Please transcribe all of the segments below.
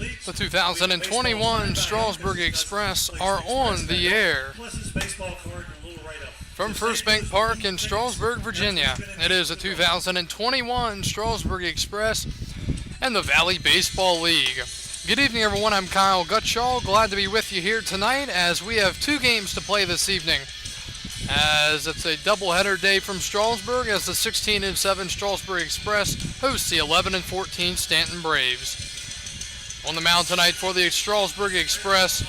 The 2021 Strasburg Express are on the air from First Bank Park in Strasburg, Virginia. It is the 2021 Strasburg Express and the Valley Baseball League. Good evening, everyone. I'm Kyle Gutschall. Glad to be with you here tonight as we have two games to play this evening. As it's a doubleheader day from Strasburg as the 16-7 Strasburg Express hosts the 11-14 Staunton Braves. On the mound tonight for the Strasburg Express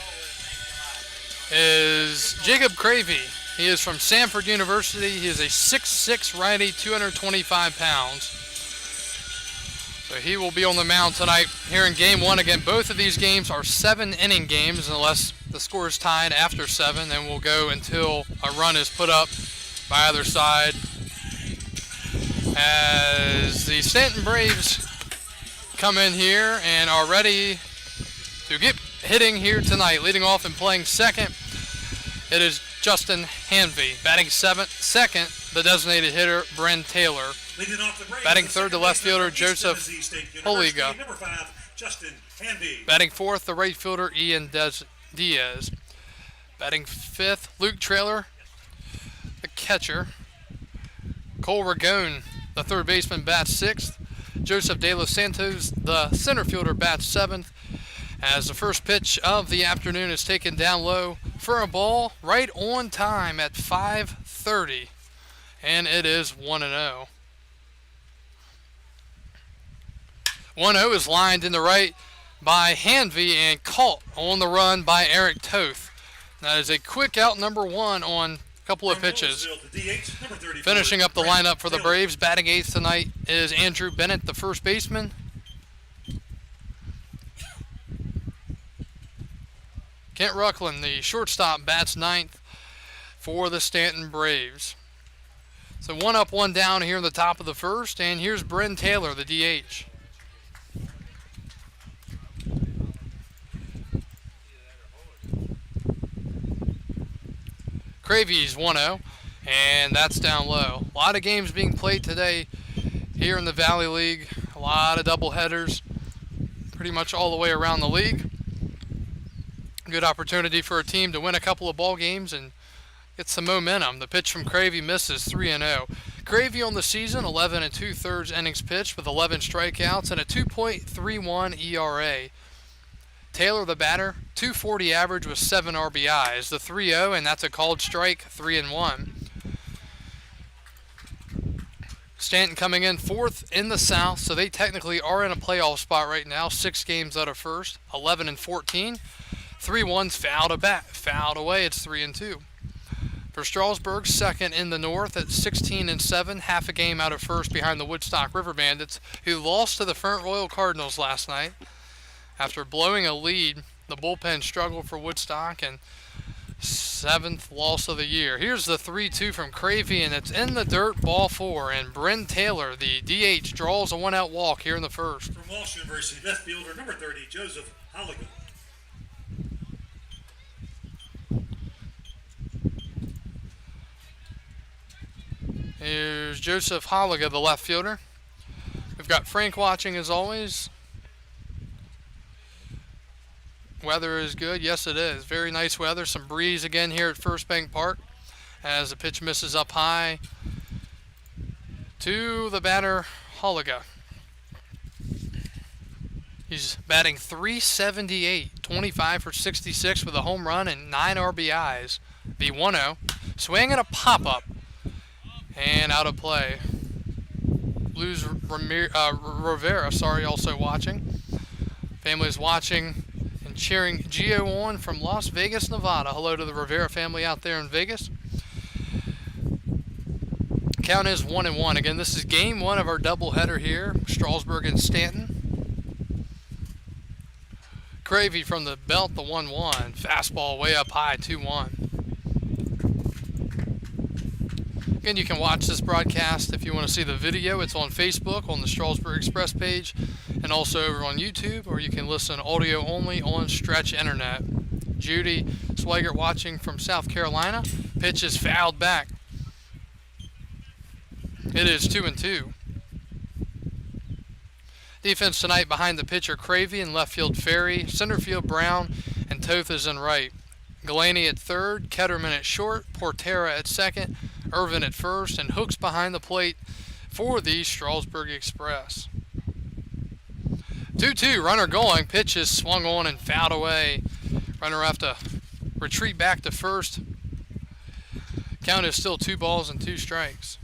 is Jacob Cravey. He is from Samford University. He is a 6'6" righty, 225 pounds. So he will be on the mound tonight here in Game 1. Again, both of these games are 7-inning games unless the score is tied after 7. Then we'll go until a run is put up by either side. As the Staunton Braves come in here and are ready to get hitting here tonight. Leading off and playing second, it is Justin Hanvey. Batting second, the designated hitter, Bryn Taylor. Batting third, the left fielder, Joseph Holiga. Batting fourth, the right fielder, Ian Diaz. Batting fifth, Luke Traylor, the catcher. Cole Ragone, the third baseman, bats sixth. Joseph De Los Santos, the center fielder, bats seventh. As the first pitch of the afternoon is taken down low for a ball right on time at 5:30. And it is 1-0. 1-0 is lined in the right by Hanvey and caught on the run by Eric Toth. That is a quick out number one on a couple of pitches. Finishing up the lineup for the Braves, batting eighth tonight is Andrew Bennett, the first baseman. Kent Ruckland, the shortstop, bats ninth for the Staunton Braves. So one up, one down here in the top of the first, and here's Bryn Taylor, the DH. Cravey's 1-0, and that's down low. A lot of games being played today here in the Valley League. A lot of doubleheaders, pretty much all the way around the league. Good opportunity for a team to win a couple of ball games and get some momentum. The pitch from Cravey misses, 3-0. Cravey on the season, 11 2/3 innings pitched with 11 strikeouts and a 2.31 ERA. Taylor, the batter, 240 average with 7 RBIs. The 3-0, and that's a called strike, 3-1. Staunton coming in fourth in the South, so they technically are in a playoff spot right now. 6 games out of first, 11-14. 3-1's fouled away. It's 3-2. For Strasburg, second in the North at 16-7, half a game out of first behind the Woodstock River Bandits, who lost to the Front Royal Cardinals last night. After blowing a lead, the bullpen struggled for Woodstock, and 7th loss of the year. Here's the 3-2 from Cravey, and it's in the dirt, ball 4. And Bryn Taylor, the DH, draws a one-out walk here in the first. From Walsh University, left fielder, number 30, Joseph Holiga. Here's Joseph Holiga, the left fielder. We've got Frank watching as always. Weather is good. Yes, it is. Very nice weather. Some breeze again here at First Bank Park as the pitch misses up high to the batter, Holiga. He's batting .378, 25 for 66 with a home run and 9 RBIs. The 1-0. Swing and a pop-up. And out of play. Luz Rivera, also watching. Family's watching and cheering Gio on from Las Vegas, Nevada. Hello to the Rivera family out there in Vegas. Count is 1-1. Again, this is game 1 of our doubleheader here. Strasburg and Staunton. Cravey from the belt, the 1-1. Fastball way up high, 2-1. Again, you can watch this broadcast if you want to see the video. It's on Facebook on the Strasburg Express page and also over on YouTube, or you can listen audio only on Stretch Internet. Judy Swigert watching from South Carolina. Pitch is fouled back. It is 2-2. Defense tonight behind the pitcher Cravey, in left field Ferry, center field Brown, and Toth is in right. Galaney at third, Ketterman at short, Portera at second, Irvin at first, and Hooks behind the plate for the Strasburg Express. 2-2, runner going, pitch is swung on and fouled away. Runner will have to retreat back to first. Count is still 2 balls and 2 strikes.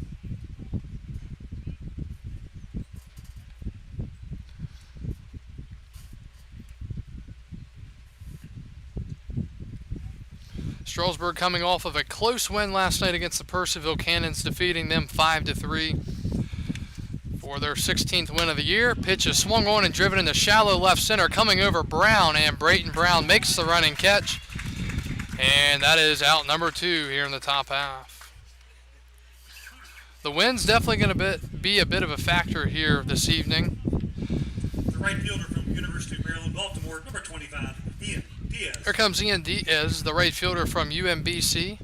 Strasburg coming off of a close win last night against the Purcellville Cannons, defeating them 5-3 for their 16th win of the year. Pitch is swung on and driven into shallow left center, coming over Brown, and Brayton Brown makes the running catch. And that is out number 2 here in the top half. The wind's definitely going to be a bit of a factor here this evening. The right fielder from University of Maryland, Baltimore, number 25, Ian Diaz. Here comes Ian Diaz, the right fielder from UMBC.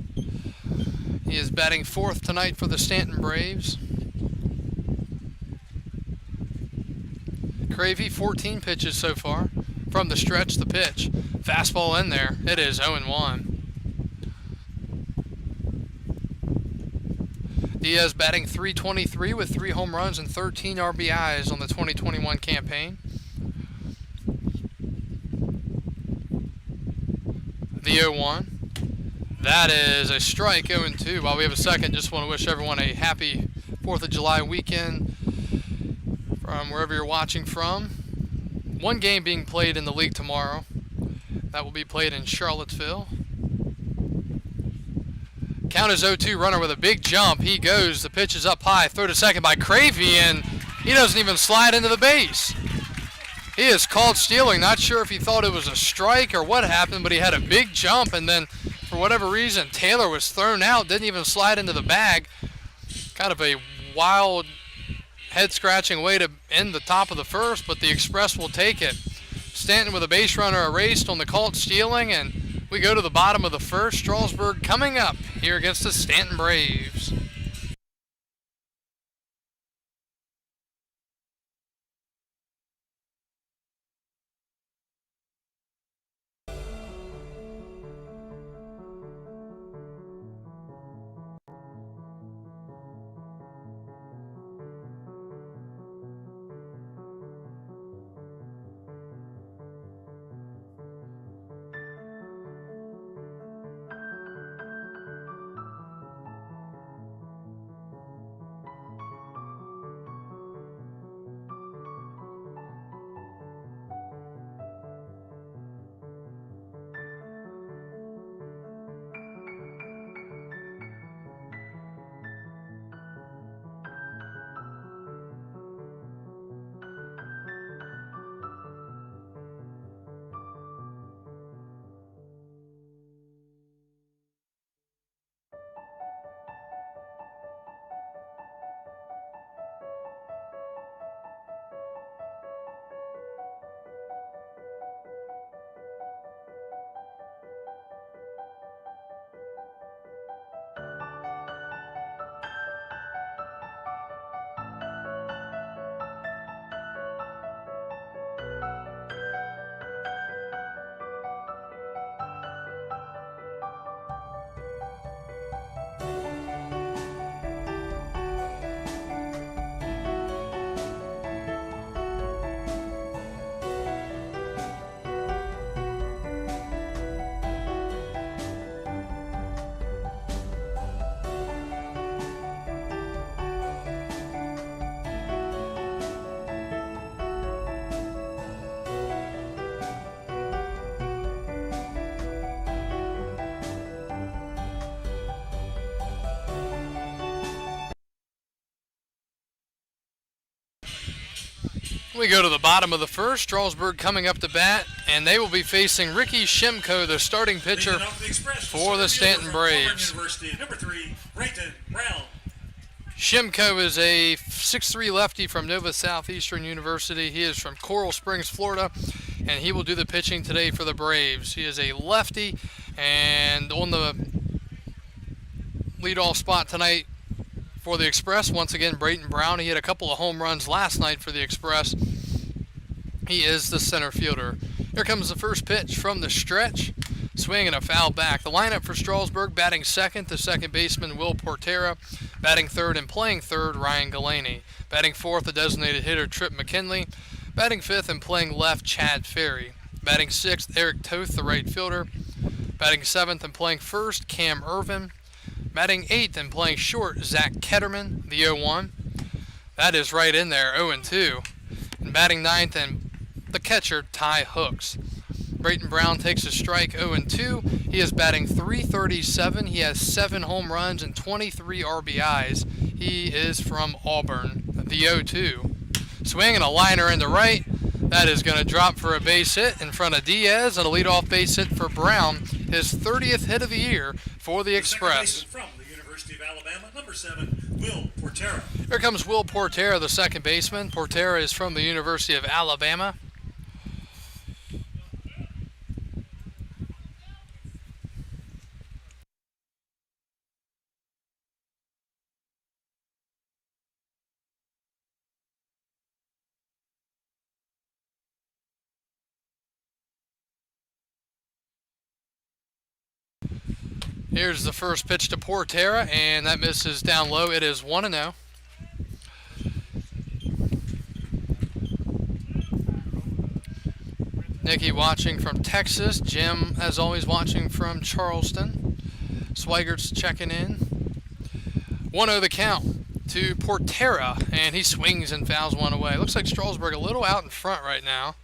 He is batting 4th tonight for the Staunton Braves. Cravey, 14 pitches so far. From the stretch, the pitch. Fastball in there. It is 0-1. Diaz batting .323 with 3 home runs and 13 RBIs on the 2021 campaign. The 0-1. That is a strike, 0-2. While we have a second, just want to wish everyone a happy 4th of July weekend from wherever you're watching from. One game being played in the league tomorrow. That will be played in Charlottesville. Count is 0-2, runner with a big jump. He goes, the pitch is up high, throw to second by Cravey, and he doesn't even slide into the base. He is called stealing. Not sure if he thought it was a strike or what happened, but he had a big jump, and then for whatever reason, Taylor was thrown out, didn't even slide into the bag. Kind of a wild, head-scratching way to end the top of the first, but the Express will take it. Staunton with a base runner erased on the called stealing, and we go to the bottom of the first. Strasburg coming up here against the Staunton Braves. We go to the bottom of the first. Strasburg coming up to bat, and they will be facing Ricky Shimko, the starting pitcher for the Staunton Braves. Number 3, Brayton Brown. Shimko is a 6'3" lefty from Nova Southeastern University. He is from Coral Springs, Florida, and he will do the pitching today for the Braves. He is a lefty, and on the leadoff spot tonight for the Express, once again, Brayton Brown. He had a couple of home runs last night for the Express, He is the center fielder. Here comes the first pitch from the stretch. Swing and a foul back. The lineup for Strasburg: batting second, the second baseman Will Portera. Batting third and playing third, Ryan Galaney. Batting fourth, the designated hitter Trip McKinley. Batting fifth and playing left, Chad Ferry. Batting sixth, Eric Toth, the right fielder. Batting seventh and playing first, Cam Irvin. Batting eighth and playing short, Zach Ketterman, the 0-1. That is right in there, 0-2. And batting ninth and the catcher, Ty Hooks. Brayton Brown takes a strike, 0-2. He is batting .337. He has 7 home runs and 23 RBIs. He is from Auburn, the 0-2. Swing and a liner into right. That is going to drop for a base hit in front of Diaz, and a leadoff base hit for Brown, his 30th hit of the year for the Express. From the University of Alabama, number 7, Will Portera. Here comes Will Portera, the second baseman. Portera is from the University of Alabama. Here's the first pitch to Portera, and that misses down low. It is 1-0. Nicky watching from Texas. Jim, as always, watching from Charleston. Swigert's checking in. 1-0 the count to Portera, and he swings and fouls one away. Looks like Strasburg a little out in front right now.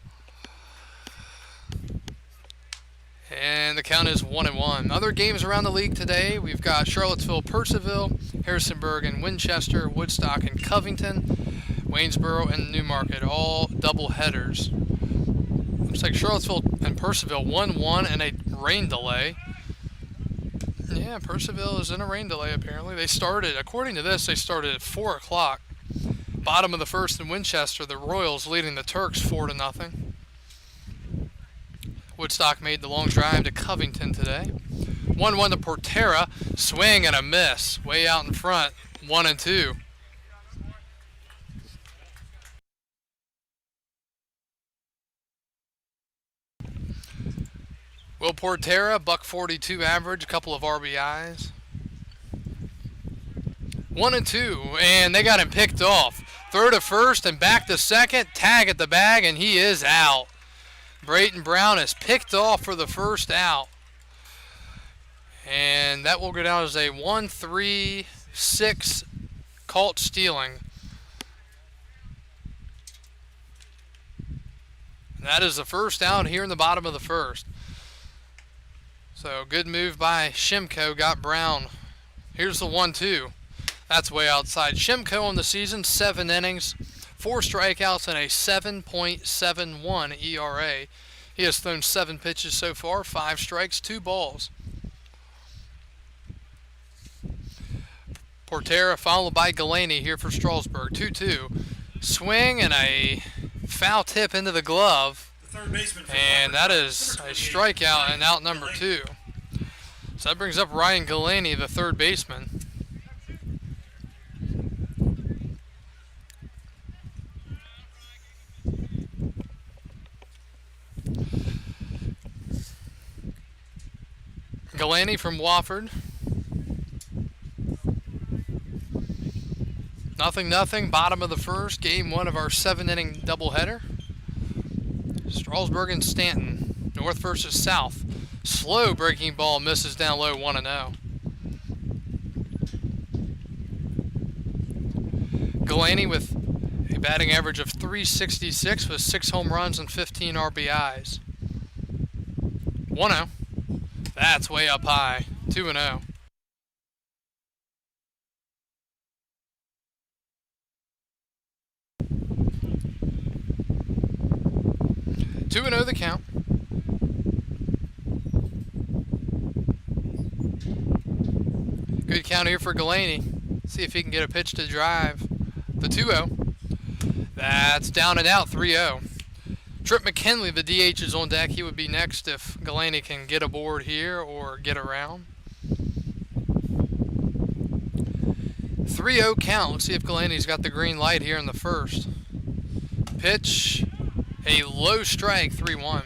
And the count is 1-1. Other games around the league today, we've got Charlottesville, Purcellville, Harrisonburg and Winchester, Woodstock and Covington, Waynesboro and Newmarket, all double headers. Looks like Charlottesville and Purcellville 1-1 and a rain delay. Yeah, Purcellville is in a rain delay apparently. They started, according to this, they started at 4 o'clock. Bottom of the first in Winchester, the Royals leading the Turks 4-0. Woodstock made the long drive to Covington today. 1-1 to Portera. Swing and a miss. Way out in front. 1-2. Will Portera, .142 average, a couple of RBIs. 1-2, and they got him picked off. Third to first and back to second. Tag at the bag, and he is out. Brayton Brown is picked off for the first out. And that will go down as a 1-3-6 caught stealing. And that is the first out here in the bottom of the first. So good move by Shimko, got Brown. Here's the 1-2. That's way outside. Shimko on the season, 7 innings. 4 strikeouts and a 7.71 ERA. He has thrown 7 pitches so far, 5 strikes, 2 balls. Portera followed by Galaney here for Strasburg. 2-2. Swing and a foul tip into the glove. The third baseman and that is a strikeout and out number 2. So that brings up Ryan Galaney, the third baseman. Galaney from Wofford. 0-0, bottom of the first, game 1 of our 7-inning doubleheader. Strasburg and Staunton, north versus south. Slow breaking ball, misses down low, 1-0. Galaney with a batting average of .366 with 6 home runs and 15 RBIs. 1-0. That's way up high. 2-0. The count. Good count here for Galaney. See if he can get a pitch to drive. The 2-0. That's down and out, 3-0. Trip McKinley, the DH, is on deck. He would be next if Galaney can get aboard here or get around. 3-0 count. Let's see if Galaney's got the green light here in the first. Pitch A low strike, 3-1.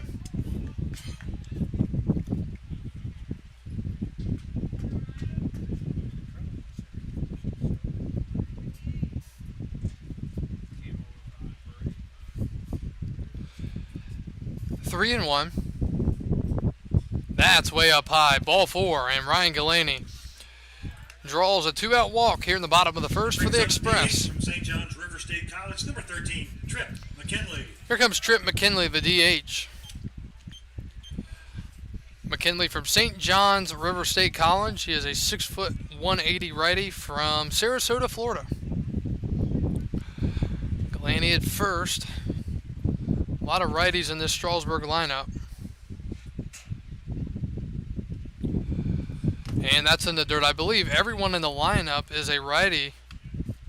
Three and one. That's way up high. Ball 4, and Ryan Galaney draws a 2-out walk here in the bottom of the first for the Express. From St. John's River State College, number 13, Trip McKinley. Here comes Trip McKinley, the DH. McKinley from St. John's River State College. He is a 6'1", 180 righty from Sarasota, Florida. Galaney at first. A lot of righties in this Strasburg lineup. And that's in the dirt. I believe everyone in the lineup is a righty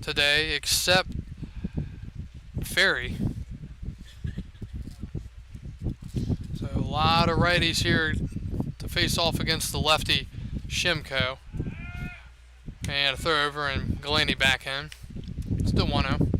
today except Ferry. So a lot of righties here to face off against the lefty Shimko. And a throw over and Galaney back in. Still 1-0.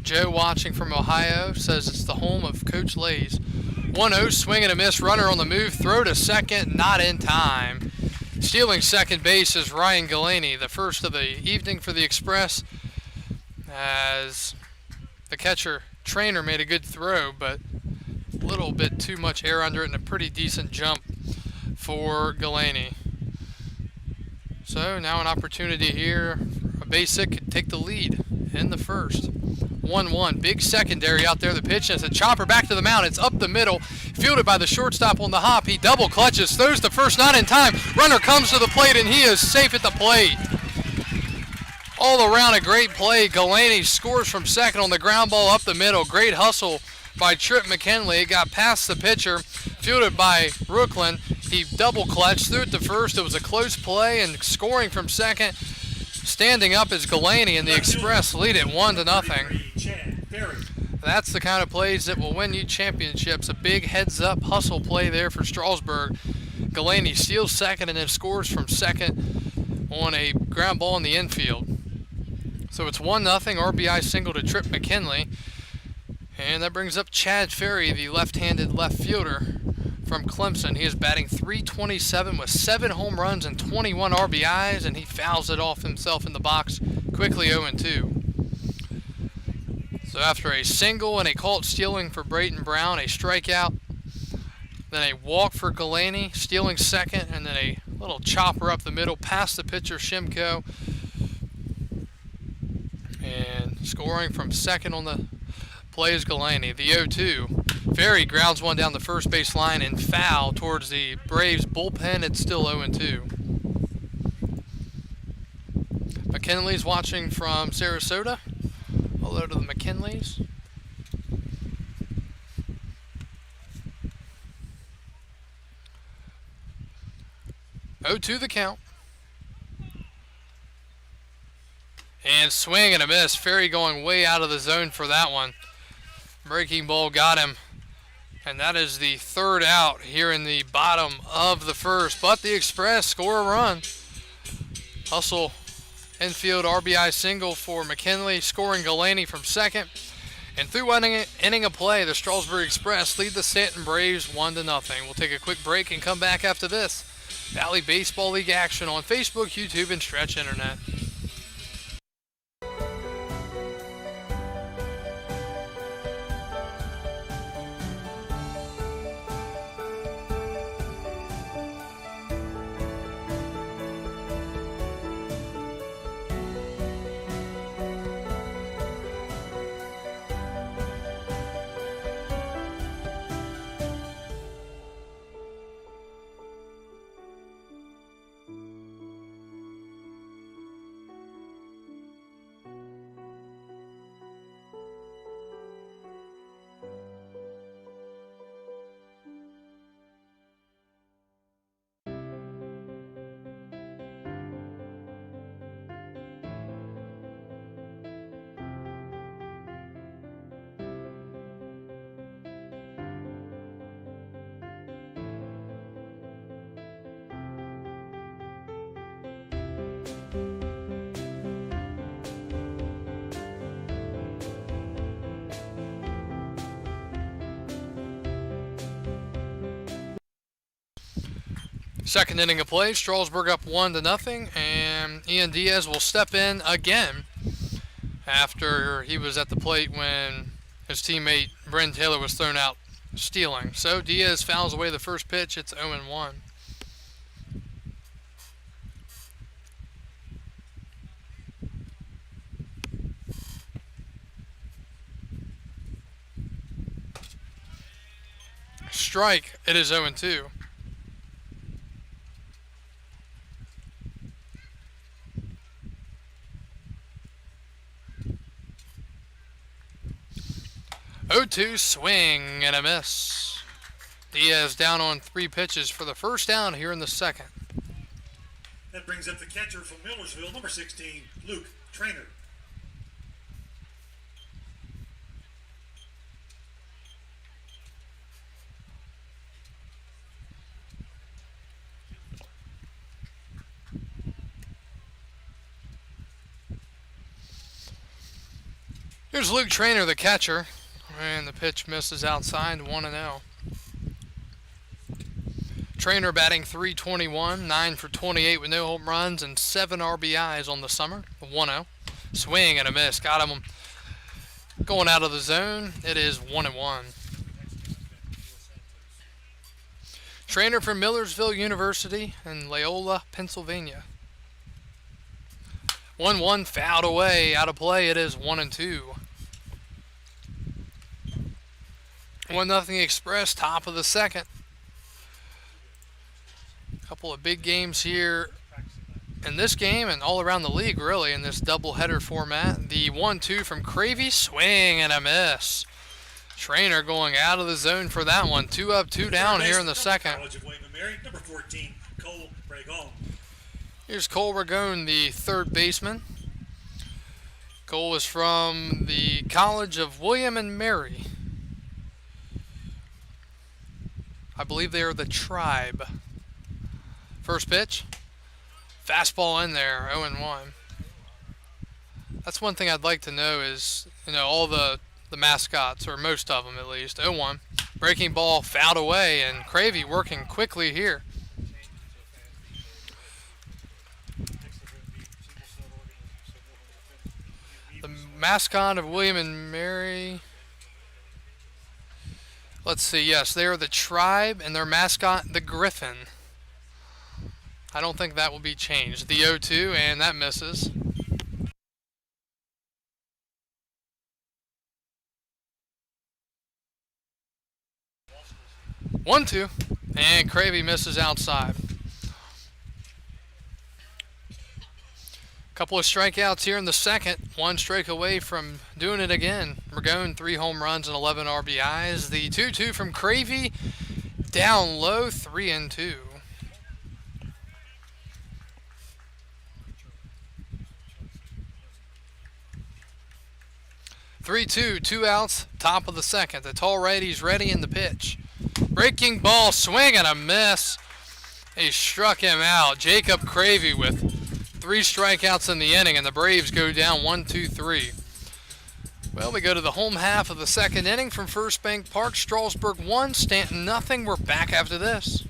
Joe watching from Ohio says it's the home of Coach Lay's. 1-0, swing and a miss, runner on the move, throw to second, not in time. Stealing second base is Ryan Galaney, the first of the evening for the Express, as the catcher Trainer made a good throw, but a little bit too much air under it and a pretty decent jump for Galaney. So now an opportunity here. A basic could take the lead in the first. 1-1. Big secondary out there. The pitch is a chopper back to the mound. It's up the middle. Fielded by the shortstop on the hop. He double clutches. Throws the first, not in time. Runner comes to the plate, and he is safe at the plate. All around a great play. Galaney scores from second on the ground ball up the middle. Great hustle by Trip McKinley. It got past the pitcher. Fielded by Brooklyn. He double clutched. Threw it to first. It was a close play, and scoring from second. Standing up is Galaney, and the Express lead it 1-0. That's the kind of plays that will win you championships. A big heads-up hustle play there for Strasburg. Galaney steals second and then scores from second on a ground ball in the infield. So it's 1-0, RBI single to Trip McKinley. And that brings up Chad Ferry, the left-handed left fielder from Clemson. He is batting .327 with 7 home runs and 21 RBIs, and he fouls it off himself in the box quickly 0-2. So after a single and a caught stealing for Brayton Brown, a strikeout, then a walk for Galaney, stealing second, and then a little chopper up the middle past the pitcher Shimko, and scoring from second on the play is Galaney. The 0-2. Ferry grounds one down the first base line and foul towards the Braves bullpen. It's still 0-2. McKinley's watching from Sarasota. Hello to the McKinleys. The count. And swing and a miss. Ferry going way out of the zone for that one. Breaking ball got him. And that is the third out here in the bottom of the first. But the Express score a run. Hustle infield RBI single for McKinley, scoring Galaney from second. And through one inning of play, the Strasburg Express lead the Staunton Braves 1-0. We'll take a quick break and come back after this. Valley Baseball League action on Facebook, YouTube, and Stretch Internet. Second inning of play, Strasburg up 1-0, and Ian Diaz will step in again after he was at the plate when his teammate Bryn Taylor was thrown out stealing. So Diaz fouls away the first pitch. It's 0-1. Strike. It is 0-2. Swing and a miss. Diaz down on 3 pitches for the first down here in the second. That brings up the catcher from Millersville, number 16, Luke Trainer. Here's Luke Trainer, the catcher, and the pitch misses outside, 1-0. Trainer batting .321, 9 for 28 with no home runs and 7 RBIs on the summer. 1-0. Swing and a miss. Got him going out of the zone. It is 1-1. Trainer from Millersville University in Loyola, Pennsylvania. 1-1 fouled away. Out of play. It is 1-2. 1-0 Express, top of the second. Couple of big games here in this game and all around the league, really, in this doubleheader format. The 1-2 from Cravey, swing and a miss. Trainer going out of the zone for that one. 2 up, 2 down here in the second. College of William and Mary, number 14, Cole Ragon. Here's Cole Ragon, the third baseman. Cole is from the College of William and Mary. I believe they are the Tribe. First pitch, fastball in there, 0-1. That's one thing I'd like to know is, all the mascots, or most of them at least. 0-1, breaking ball fouled away, and Cravey working quickly here. The mascot of William and Mary. Let's see, yes, they are the Tribe, and their mascot, the Griffin. I don't think that will be changed. The 0-2, and that misses. One, two, and Cravey misses outside. Couple of strikeouts here in the second. 1 strike away from doing it again. Ragon, 3 home runs and 11 RBIs. The 2-2 from Cravey, down low, 3-2. 3-2, 2 outs, top of the second. The tall righty's ready in the pitch. Breaking ball, swing and a miss. He struck him out. Jacob Cravey with 3 strikeouts in the inning, and the Braves go down 1-2-3. Well, we go to the home half of the second inning from First Bank Park. Strasburg 1, Staunton nothing. We're back after this.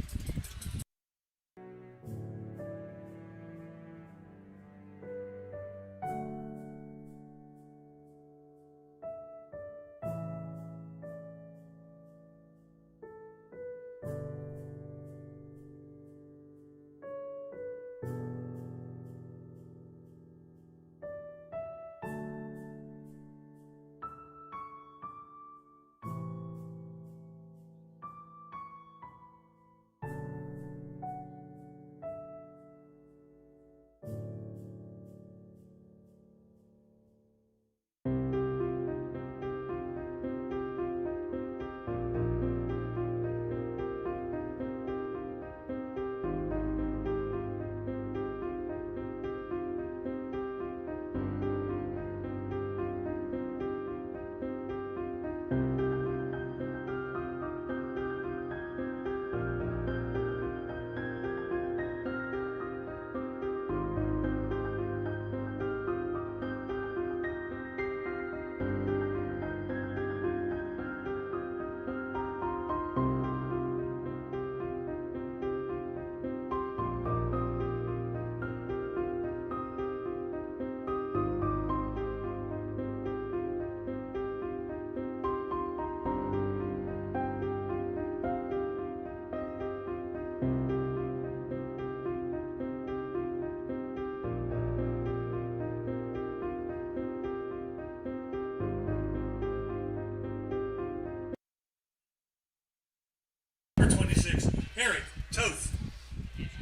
Eric Toth.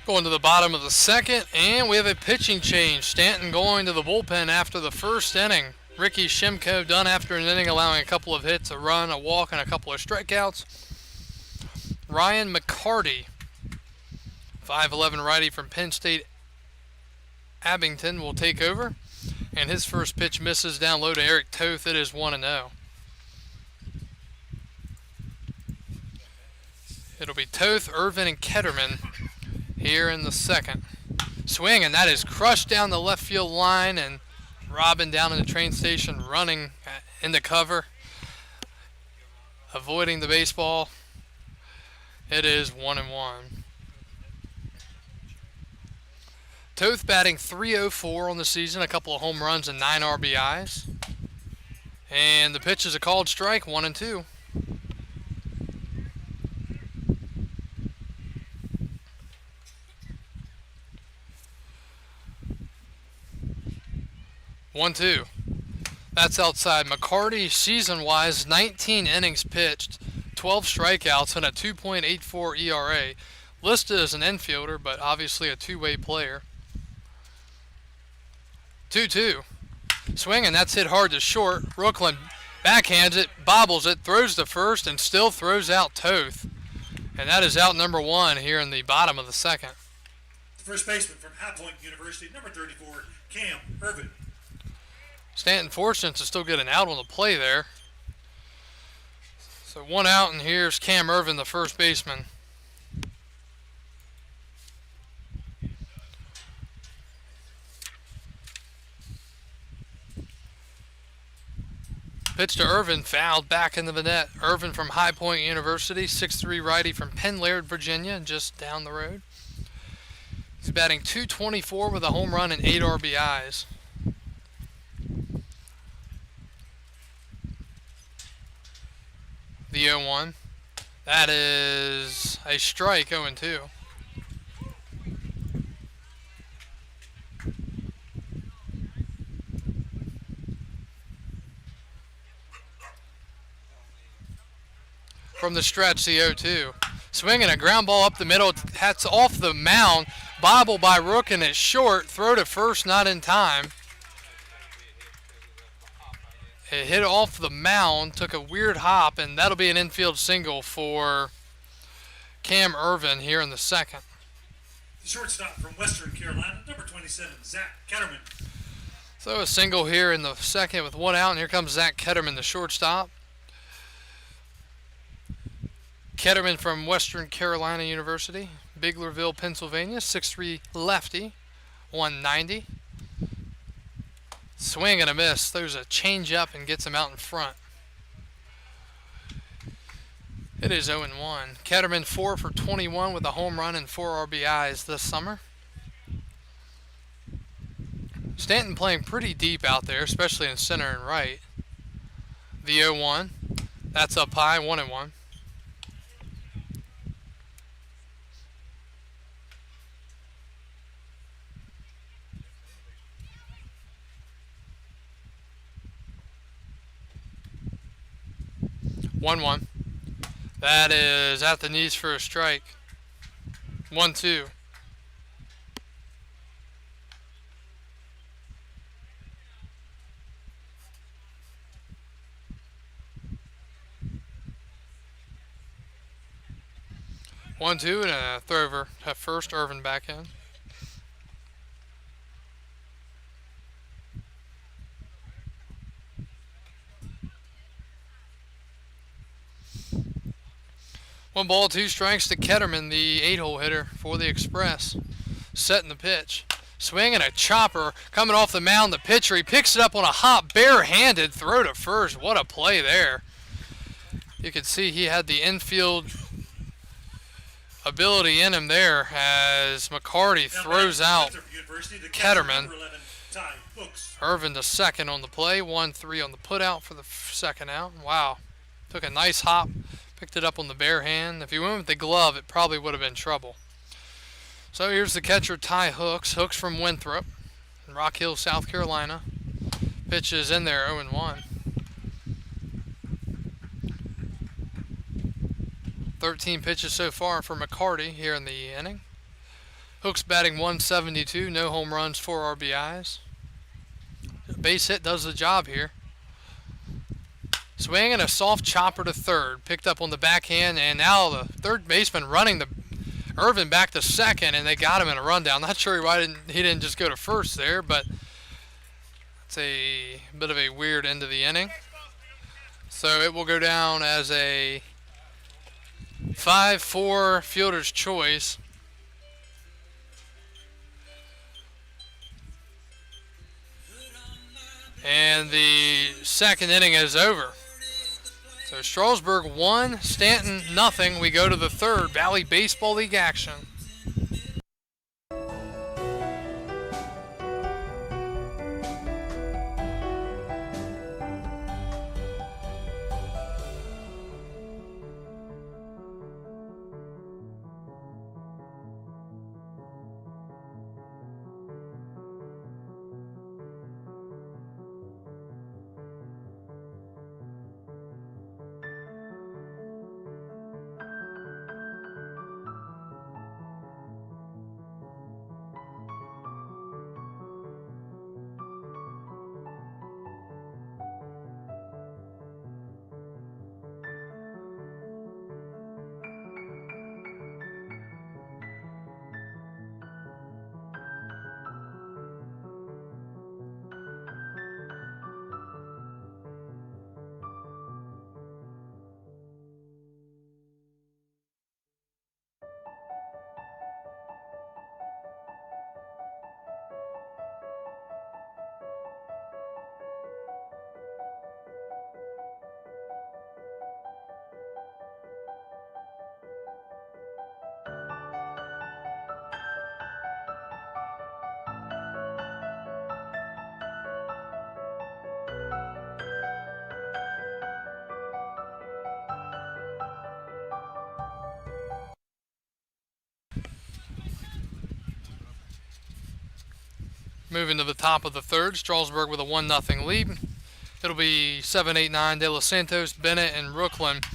Going to the bottom of the second, and we have a pitching change. Staunton going to the bullpen after the first inning. Ricky Shimko done after an inning, allowing a couple of hits, a run, a walk, and a couple of strikeouts. Ryan McCarty, 5'11" righty from Penn State Abington, will take over. And his first pitch misses down low to Eric Toth. It is 1-0. It'll be Toth, Irvin, and Ketterman here in the second. Swing, and that is crushed down the left field line, and Robin down in the train station running into cover, avoiding the baseball. It is 1-1. Toth batting .304 on the season, a couple of home runs and 9 RBIs. And the pitch is a called strike, 1-2. That's outside. McCarty, season-wise, 19 innings pitched, 12 strikeouts, and a 2.84 ERA. Listed as an infielder, but obviously a two-way player. 2-2. Swing, and that's hit hard to short. Brooklyn backhands it, bobbles it, throws to first, and still throws out Toth. And that is out number 1 here in the bottom of the second. First baseman from High Point University, number 34, Cam Irvin. Staunton fortunate to still get an out on the play there. So 1 out, and here's Cam Irvin, the first baseman. Pitch to Irvin, fouled back into the net. Irvin from High Point University, 6'3" righty from Penn Laird, Virginia, just down the road. He's batting .224 with a home run and 8 RBIs. The 0-1. That is a strike, 0-2. From the stretch, the 0-2. Swinging a ground ball up the middle. That's off the mound. Bobble by Rook, and it's short. Throw to first, not in time. It hit off the mound, took a weird hop, and that'll be an infield single for Cam Irvin here in the second. The shortstop from Western Carolina, number 27, Zach Ketterman. So a single here in the second with 1 out, and here comes Zach Ketterman, the shortstop. Ketterman from Western Carolina University, Biglerville, Pennsylvania, 6'3" lefty, 190. Swing and a miss. There's a change up and gets him out in front. It is 0-1. Ketterman 4 for 21 with a home run and 4 RBIs this summer. Staunton playing pretty deep out there, especially in center and right. The 0-1. That's up high, 1-1. One. That is at the knees for a strike. 1-2. And a throw over at first. Irvin back in. One ball, 2 strikes to Ketterman, the 8-hole hitter for the Express. Setting the pitch. Swing and a chopper coming off the mound. The pitcher, he picks it up on a hop, barehanded throw to first. What a play there. You can see he had the infield ability in him there as McCarty throws out Ketterman. Irvin the second on the play. 1-3 on the putout for the second out. Wow. Took a nice hop. Picked it up on the bare hand. If he went with the glove, it probably would have been trouble. So here's the catcher, Ty Hooks. Hooks from Winthrop, Rock Hill, South Carolina. Pitch is in there, 0-1. 13 pitches so far for McCarty here in the inning. Hooks batting 172, no home runs, 4 RBIs. Base hit does the job here. Swinging a soft chopper to third, picked up on the backhand, and now the third baseman running the Irvin back to second, and they got him in a rundown. Not sure why he didn't just go to first there, but it's a bit of a weird end of the inning. So it will go down as a 5-4 fielder's choice. And the second inning is over. So Strasburg 1, Staunton nothing. We go to the third, Valley Baseball League action. Moving to the top of the third, Strasburg with a 1-0 lead. It'll be 7, 8, 9, De Los Santos, Bennett, and Rooklyn.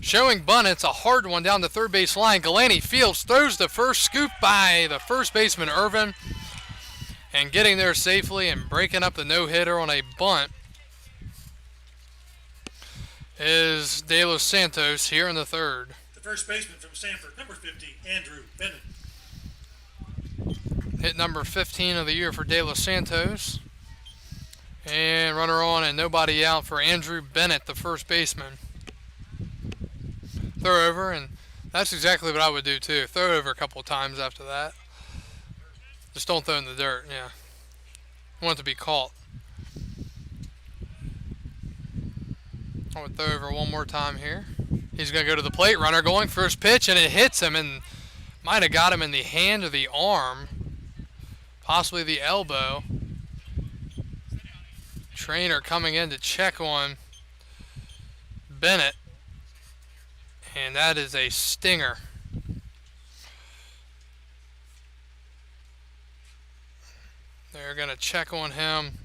Showing bunt, it's a hard one down the third base line. Galani fields, throws the first, scoop by the first baseman, Irvin. And getting there safely and breaking up the no-hitter on a bunt is De Los Santos here in the third. The first baseman from Sanford, number 50, Andrew Bennett. Hit number 15 of the year for De Los Santos. And runner on and nobody out for Andrew Bennett, the first baseman. Throw over, and that's exactly what I would do too. Throw over a couple of times after that. Just don't throw in the dirt, yeah. I want it to be caught. I would throw over one more time here. He's going to go to the plate. Runner going, first pitch, and it hits him, and might have got him in the hand or the arm. Possibly the elbow. Trainer coming in to check on Bennett. And that is a stinger. They're going to check on him.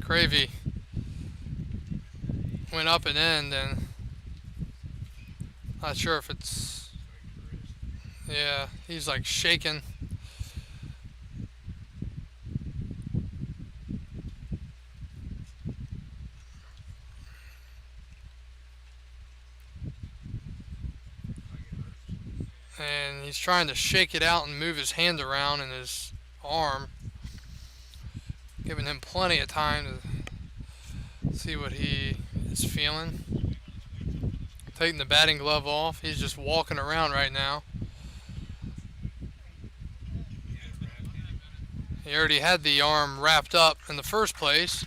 Cravey went up and in, and not sure if it's, yeah, he's like shaking. And he's trying to shake it out and move his hand around in his arm, giving him plenty of time to see what he is feeling. Taking the batting glove off. He's just walking around right now. He already had the arm wrapped up in the first place.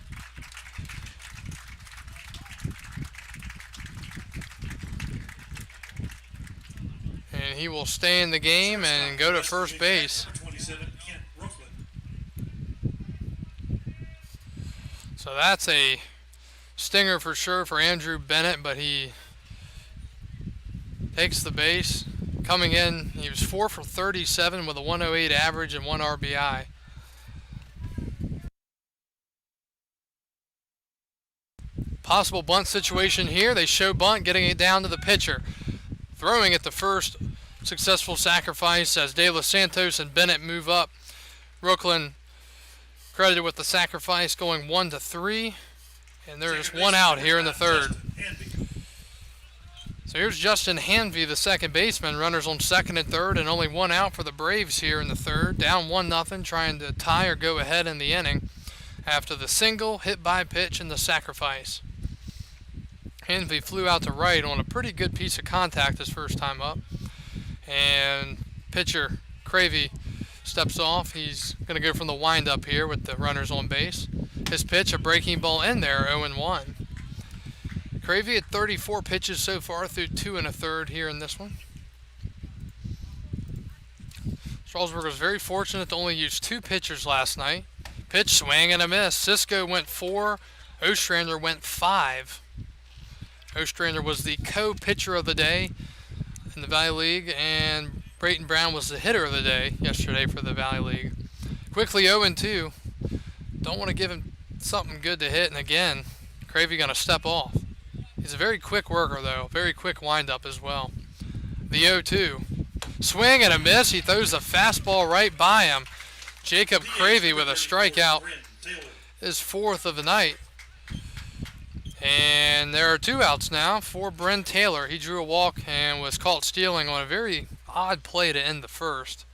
And he will stay in the game and go to first base. So that's a stinger for sure for Andrew Bennett, but he takes the base. Coming in, he was 4 for 37 with a 108 average and 1 RBI. Possible bunt situation here. They show bunt, getting it down to the pitcher. Throwing at the first successful sacrifice as De Los Santos and Bennett move up. Brooklyn credited with the sacrifice, going 1-3, and there's one out here in the third. So here's Justin Hanvey, the second baseman. Runners on second and third, and only one out for the Braves here in the third. Down 1-0, trying to tie or go ahead in the inning after the single, hit by pitch, and the sacrifice. Hanvey flew out to right on a pretty good piece of contact his first time up. And pitcher Cravey steps off. He's going to go from the windup here with the runners on base. His pitch, a breaking ball in there, 0-1. Cravey had 34 pitches so far through 2 1/3 here in this one. Strasburg was very fortunate to only use 2 pitchers last night. Pitch, swing, and a miss. Cisco went 4. Ostrander went 5. Ostrander was the co-pitcher of the day in the Valley League, and Brayton Brown was the hitter of the day yesterday for the Valley League. Quickly 0-2. Don't want to give him something good to hit, and again, Cravey going to step off. He's a very quick worker, though. Very quick windup as well. The 0-2. Swing and a miss. He throws the fastball right by him. Jacob Cravey with a strikeout. His 4th of the night. And there are 2 outs now for Bryn Taylor. He drew a walk and was caught stealing on a very odd play to end the first.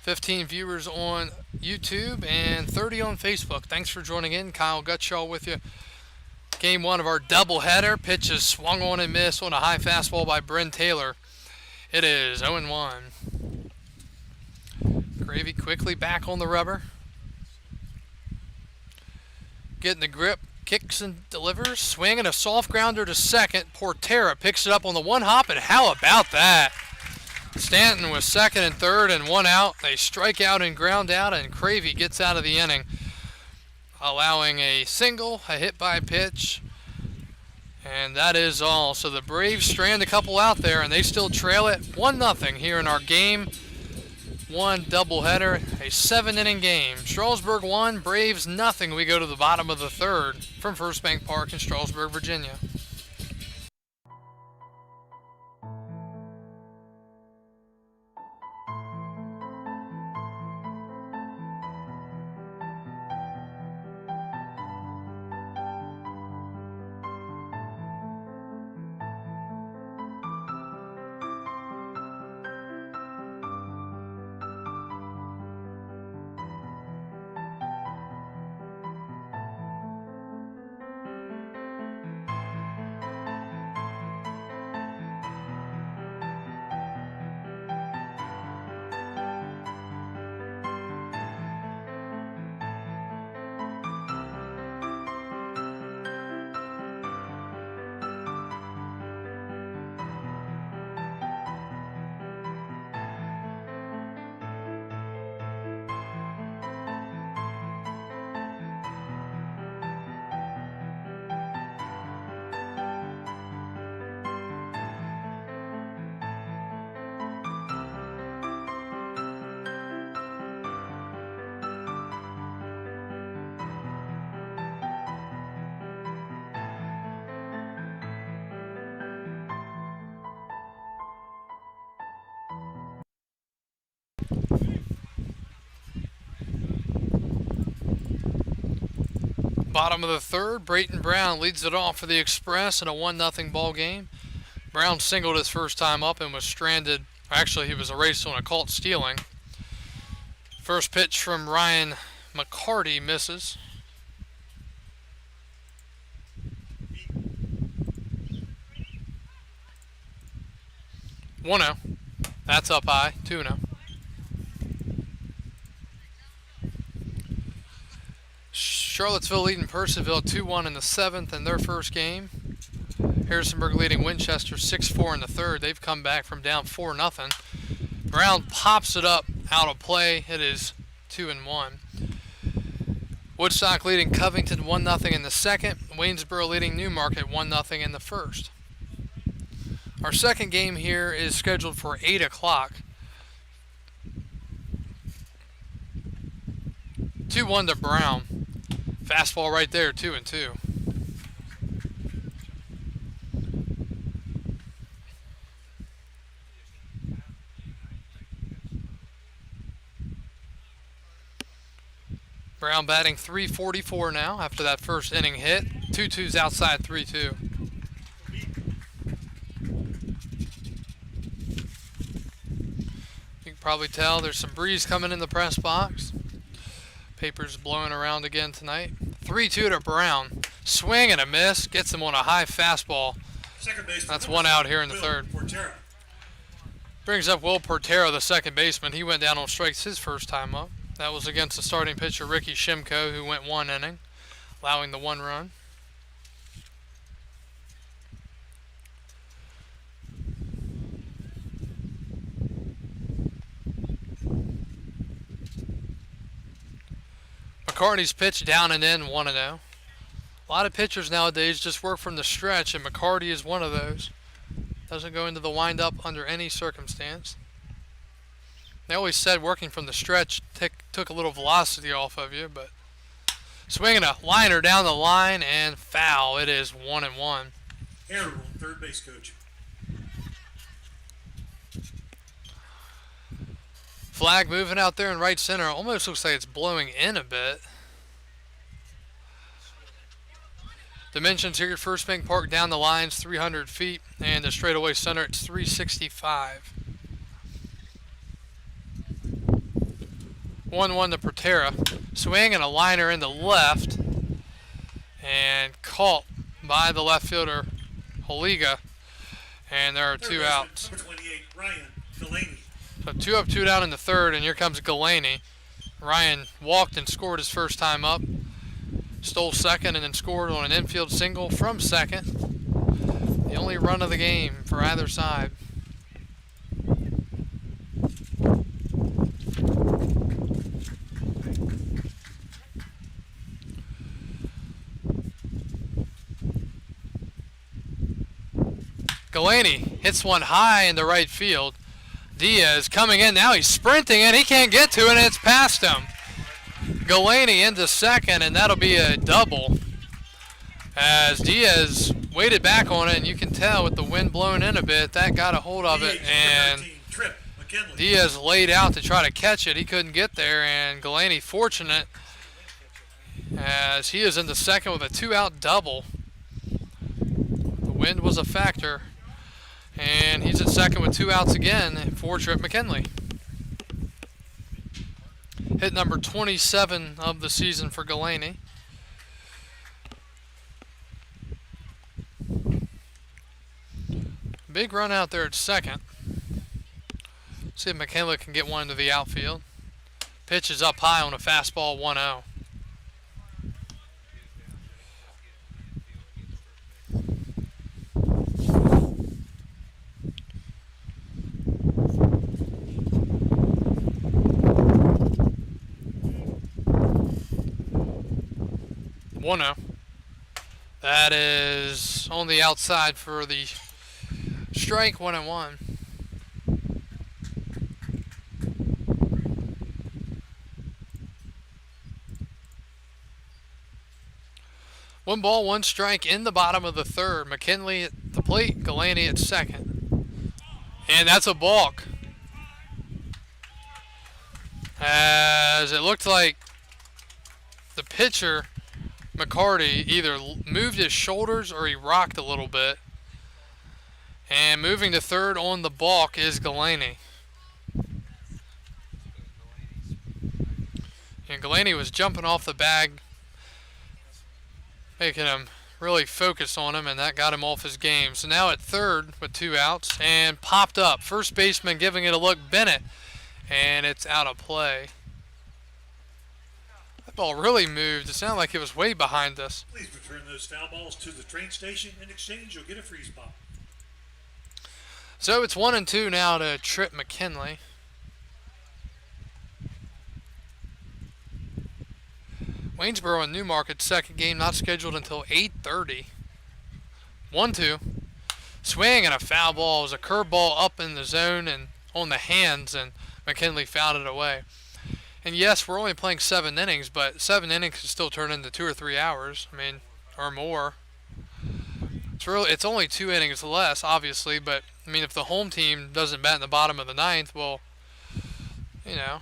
15 viewers on YouTube and 30 on Facebook. Thanks for joining in. Kyle Gutshaw with you. Game 1 of our doubleheader. Pitch is swung on and missed on a high fastball by Bryn Taylor. It is 0-1. Cravey quickly back on the rubber. Getting the grip, kicks and delivers. Swinging a soft grounder to second. Portera picks it up on the one hop, and how about that? Staunton was second and third and one out. They strike out and ground out, and Cravey gets out of the inning, allowing a single, a hit by pitch, and that is all. So the Braves strand a couple out there, and they still trail it 1-0 here in our game 1 doubleheader, a 7-inning game. Strasburg 1, Braves 0. We go to the bottom of the third from First Bank Park in Strasburg, Virginia. Bottom of the third, Brayton Brown leads it off for the Express in a 1-0 ball game. Brown singled his first time up and was stranded. Actually, he was erased on a caught stealing. First pitch from Ryan McCarty misses. One out. That's up high. 2-0. Charlottesville leading Purcellville 2-1 in the 7th in their first game. Harrisonburg leading Winchester 6-4 in the third. They've come back from down 4-0. Brown pops it up out of play. It is 2-1. Woodstock leading Covington 1-0 in the second. Waynesboro leading Newmarket 1-0 in the first. Our second game here is scheduled for 8 o'clock. 2-1 to Brown. Fastball right there, 2-2. Brown batting .344 now after that first inning hit. 2-2's outside 3-2. You can probably tell there's some breeze coming in the press box. Papers blowing around again tonight. 3-2 to Brown. Swing and a miss. Gets him on a high fastball. That's one out here in the third. Brings up Will Portero, the second baseman. He went down on strikes his first time up. That was against the starting pitcher Ricky Shimko, who went one inning, allowing the one run. McCarty's pitch down and in, 1-0. A lot of pitchers nowadays just work from the stretch, and McCarty is one of those. Doesn't go into the windup under any circumstance. They always said working from the stretch took a little velocity off of you, but swinging a liner down the line and foul. It is 1-1. Error on third base coach. Flag moving out there in right center. Almost looks like it's blowing in a bit. Dimensions here at First Bank Park down the lines 300 feet, and the straightaway center it's 365. 1-1 to Portera. Swing and a liner in the left, and caught by the left fielder Holiga, and there are two outs. Number 28, Ryan Delaney. So 2 up, 2 down in the third, and here comes Galaney. Ryan walked and scored his first time up. Stole second and then scored on an infield single from second. The only run of the game for either side. Galaney hits one high in the right field. Diaz coming in now. He's sprinting and he can't get to it, and it's past him. Galaney into second, and that'll be a double. As Diaz waited back on it, and you can tell with the wind blowing in a bit, that got a hold of it, and Diaz laid out to try to catch it. He couldn't get there, and Galaney fortunate as he is into second with a 2-out double. The wind was a factor, and he's at second with 2 outs again for Trip McKinley. Hit number 27 of the season for Galaney. Big run out there at second. See if McKinley can get one into the outfield. Pitch is up high on a fastball, 1-0. That is on the outside for the strike, 1-1. One ball, one strike in the bottom of the third. McKinley at the plate, Galaney at second. And that's a balk. As it looked like the pitcher, McCarty, either moved his shoulders or he rocked a little bit. And moving to third on the balk is Galaney. And Galaney was jumping off the bag, making him really focus on him, and that got him off his game. So now at third with 2 outs, and popped up. First baseman giving it a look, Bennett, and it's out of play. That ball really moved. It sounded like it was way behind us. Please return those foul balls to the train station. In exchange, you'll get a freeze pop. So it's 1-2 now to Trip McKinley. Waynesboro and Newmarket second game not scheduled until 8:30. 1-2. Swing and a foul ball. It was a curveball up in the zone and on the hands, and McKinley fouled it away. And yes, we're only playing 7 innings, but 7 innings can still turn into 2 or 3 hours. I mean, or more. It's only 2 innings less, obviously, but I mean, if the home team doesn't bat in the bottom of the 9th, well, you know,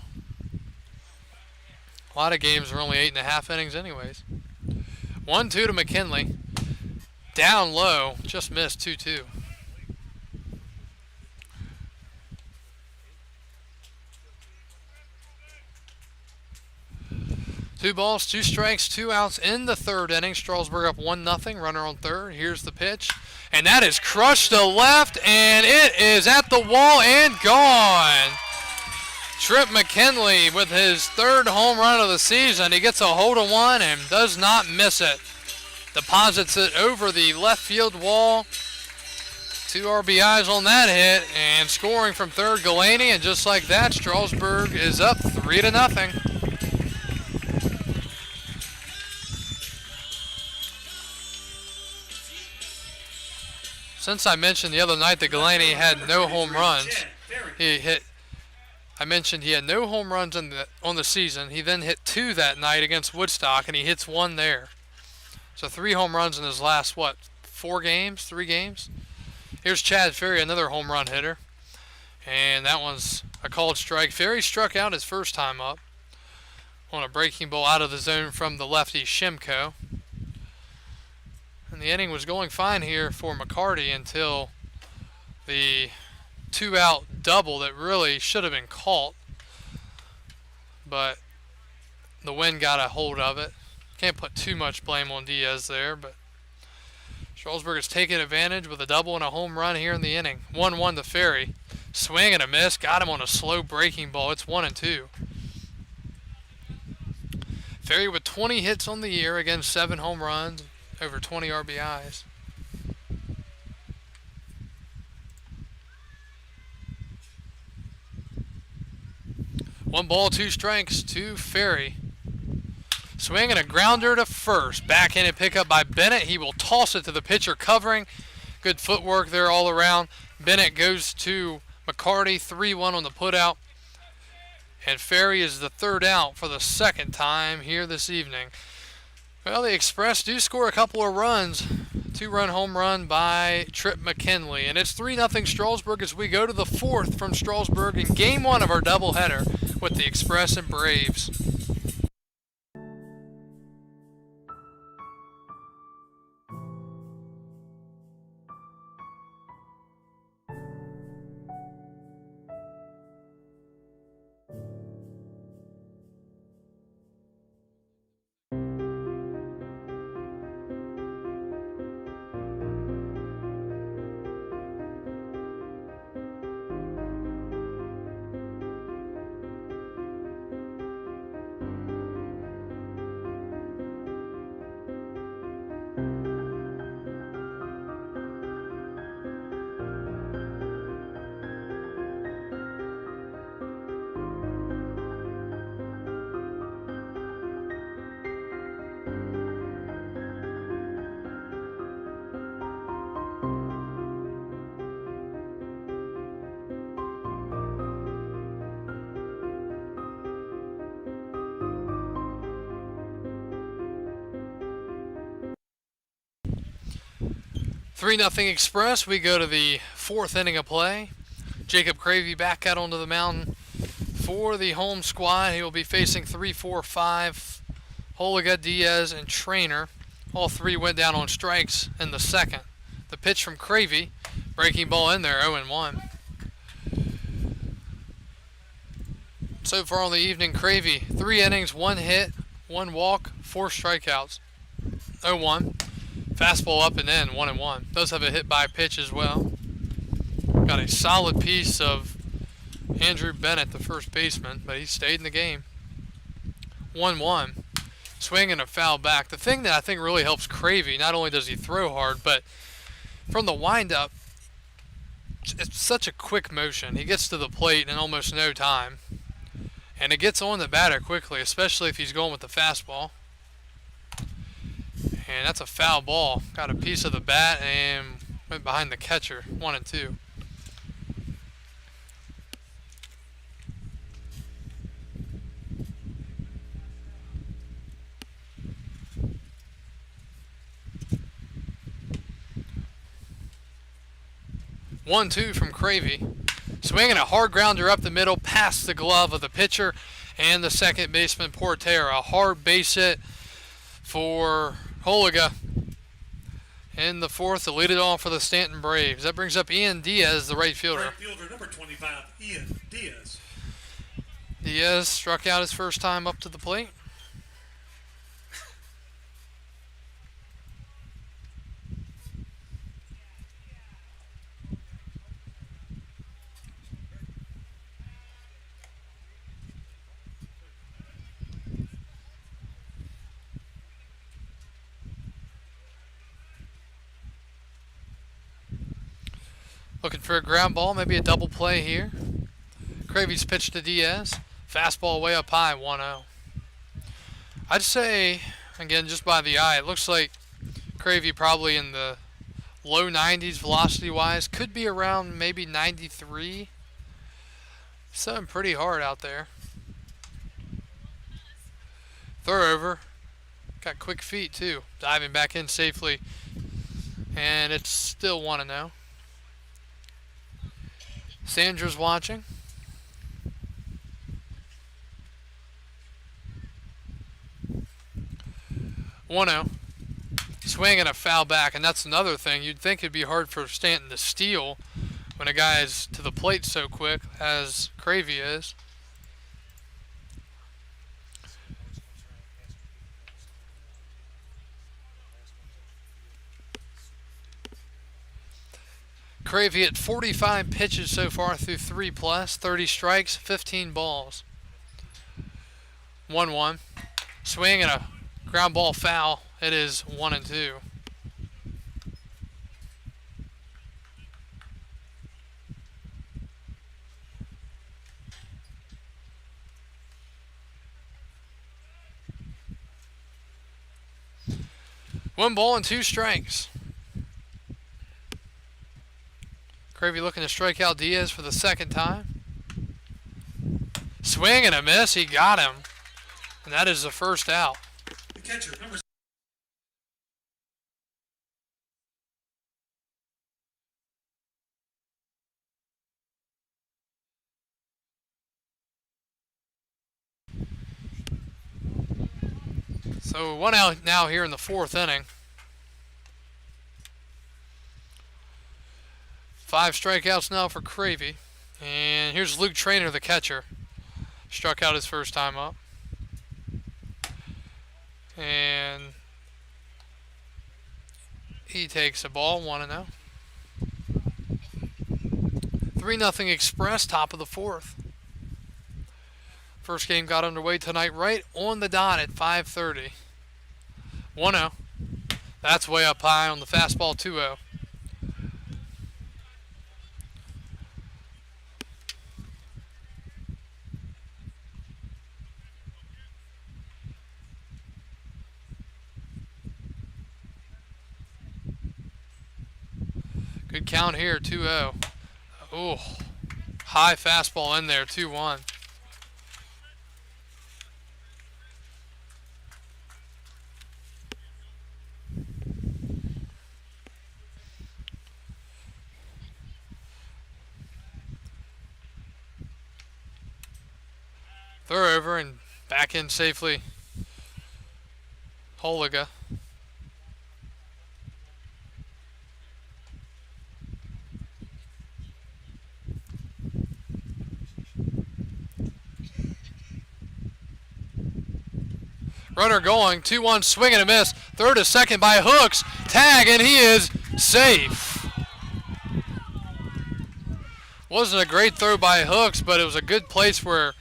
A lot of games are only 8.5 innings anyways. 1-2 to McKinley. Down low, just missed 2-2. Two balls, 2 strikes, 2 outs in the third inning. Strasburg up 1-0. Runner on third. Here's the pitch. And that is crushed to left, and it is at the wall and gone. Trip McKinley with his 3rd home run of the season. He gets a hold of one and does not miss it. Deposits it over the left field wall. 2 RBIs on that hit, and scoring from third, Galaney, and just like that, Strasburg is up 3-0. Since I mentioned the other night that Galaney had no home runs, I mentioned he had no home runs on the season. He then hit 2 that night against Woodstock, and he hits 1 there. So 3 home runs in his last, 3 games? Here's Chad Ferry, another home run hitter. And that one's a called strike. Ferry struck out his first time up on a breaking ball out of the zone from the lefty Shimko. And the inning was going fine here for McCarty until the 2-out double that really should have been caught. But the wind got a hold of it. Can't put too much blame on Diaz there, but Strasburg has taken advantage with a double and a home run here in the inning. 1-1 to Ferry. Swing and a miss. Got him on a slow breaking ball. It's 1-2. Ferry with 20 hits on the year, again 7 home runs, over 20 RBIs. One ball, 2 strikes to Ferry. Swing and a grounder to first. Backhanded pickup by Bennett. He will toss it to the pitcher covering. Good footwork there all around. Bennett goes to McCarty, 3-1 on the putout. And Ferry is the 3rd out for the 2nd time here this evening. Well, the Express do score a couple of runs. 2-run home run by Trip McKinley. And it's 3-0 Strasburg as we go to the 4th from Strasburg in Game 1 of our doubleheader with the Express and Braves. Three nothing Express. We go to the 4th inning of play. Jacob Cravey back out onto the mound for the home squad. He will be facing 3, 4, 5. Holiga, Diaz, and Trainer. All 3 went down on strikes in the 2nd. The pitch from Cravey. Breaking ball in there, 0-1. So far on the evening, Cravey, 3 innings, 1 hit, 1 walk, 4 strikeouts. 0-1. Fastball up and in, 1-1. Does have a hit by pitch as well. Got a solid piece of Andrew Bennett, the first baseman, but he stayed in the game. 1-1. Swing and a foul back. The thing that I think really helps Cravey, not only does he throw hard, but from the windup, it's such a quick motion. He gets to the plate in almost no time. And it gets on the batter quickly, especially if he's going with the fastball. And that's a foul ball. Got a piece of the bat and went behind the catcher. 1-2. One, 2 from Cravey. Swinging a hard grounder up the middle, past the glove of the pitcher, and the second baseman Portera. A hard base hit for Holiga in the fourth to lead it off for the Staunton Braves. That brings up Ian Diaz, the right fielder. Right fielder number 25, Ian Diaz. Diaz struck out his first time up to the plate. Looking for a ground ball, maybe a double play here. Cravey's pitch to Diaz. Fastball way up high, 1-0. I'd say, again, just by the eye, it looks like Cravey probably in the low 90s velocity-wise. Could be around maybe 93. Something pretty hard out there. Throw over. Got quick feet, too. Diving back in safely. And it's still 1-0. Sandra's watching. 1-0. Swing and a foul back, and that's another thing. You'd think it'd be hard for Staunton to steal when a guy's to the plate so quick as Cravey is. Cravey at 45 pitches so far through 3+, 30 strikes, 15 balls. 1-1. Swing and a ground ball foul. It is 1-2. One ball and 2 strikes. Cravey looking to strike out Diaz for the second time. Swing and a miss. He got him. And that is the first out. The catcher, number So 1 out now here in the 4th inning. 5 strikeouts now for Cravey. And here's Luke Traynor, the catcher. Struck out his first time up. And he takes a ball, 1-0. 3-0 Express, top of the 4th. First game got underway tonight right on the dot at 5:30. 1-0. That's way up high on the fastball, 2-0. Good count here, 2-0. Oh, high fastball in there, 2-1. Throw over and back in safely. Holiga. Runner going, 2-1 swing and a miss. Third to second by Hooks. Tag, and he is safe. Wasn't a great throw by Hooks, but it was a good place where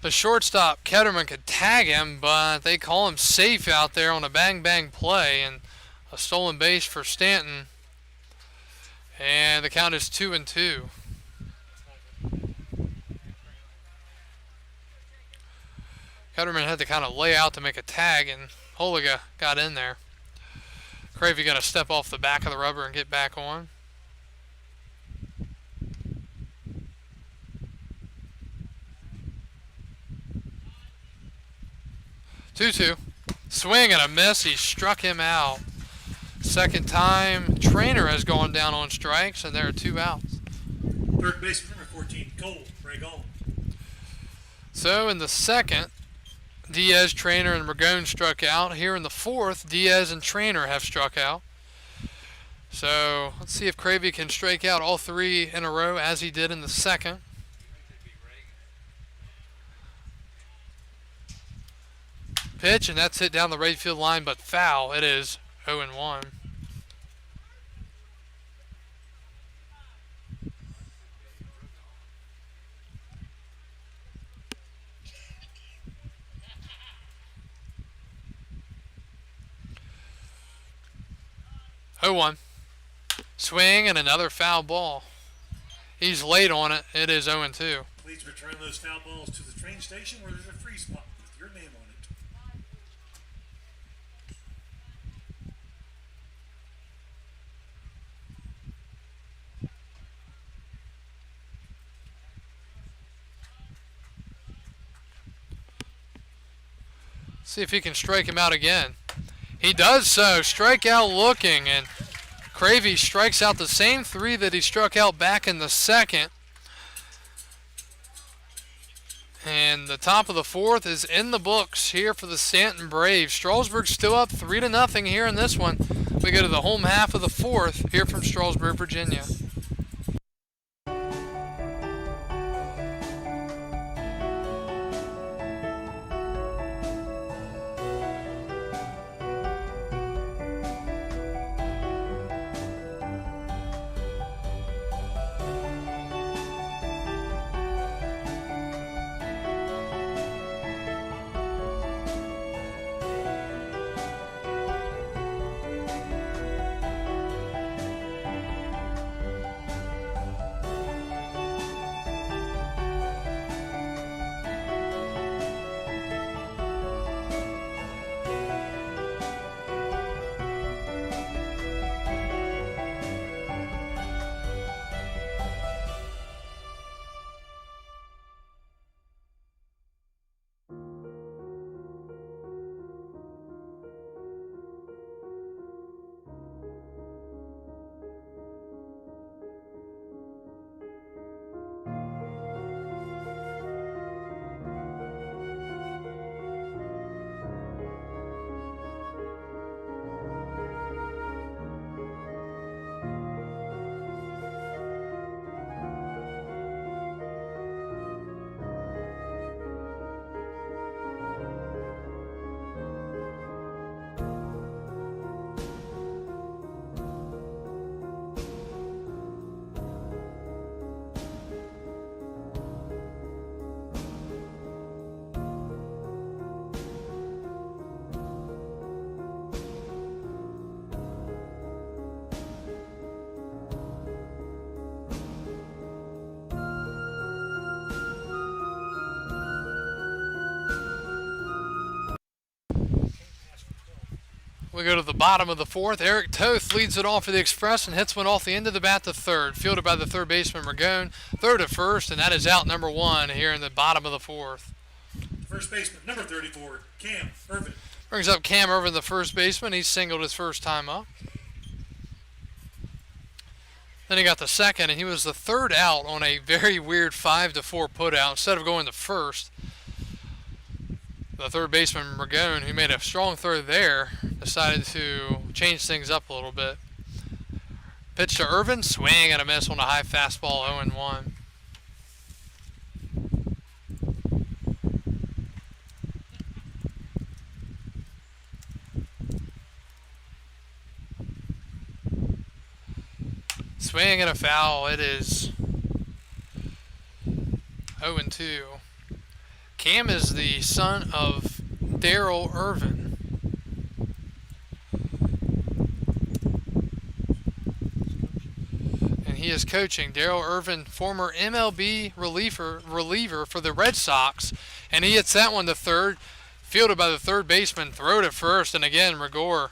the shortstop, Ketterman, could tag him, but they call him safe out there on a bang-bang play, and a stolen base for Staunton. And the count is 2-2. Ketterman had to kind of lay out to make a tag, and Holiga got in there. Cravey got to step off the back of the rubber and get back on. Two-two. Swing and a miss. He struck him out. Second time, Traynor has gone down on strikes, and there are 2 outs. third baseman, number 14, Cole Ray Gall. So in the second, Diaz, Trainer, and Ragone struck out. Here in the fourth, Diaz and Trainer have struck out. So let's see if Cravey can strike out all three in a row as he did in the second. Pitch, and that's hit down the right field line, but foul. It is 0-1. Oh-1. Swing and another foul ball. He's late on it. It is 0-2. Please return those foul balls to the train station where there's a free spot with your name on it. See if he can strike him out again. He does so. Strikeout looking, and Cravey strikes out the same three that he struck out back in the second. And the top of the fourth is in the books here for the Staunton Braves. Strasburg still up 3-0 here in this one. We go to the home half of the fourth here from Strasburg, Virginia. We go to the bottom of the fourth. Eric Toth leads it off for the Express and hits one off the end of the bat to third. Fielded by the third baseman Ragone. Third at first, and that is out number one here in the bottom of the fourth. First baseman, number 34, Cam Irvin. Brings up Cam Irvin, the first baseman. He's singled his first time up. Then he got the second, and he was the third out on a very weird 5-4 put out. Instead of going to first, the third baseman, Ragone, who made a strong throw there, decided to change things up a little bit. Pitch to Irvin, swing and a miss on a high fastball, 0-1. Swing and a foul, it is 0-2. Cam is the son of Darrell Irvin. And he is coaching. Darrell Irvin, former MLB reliever for the Red Sox. And he hits that one to third. Fielded by the third baseman. Throw to first. And again, Ragone.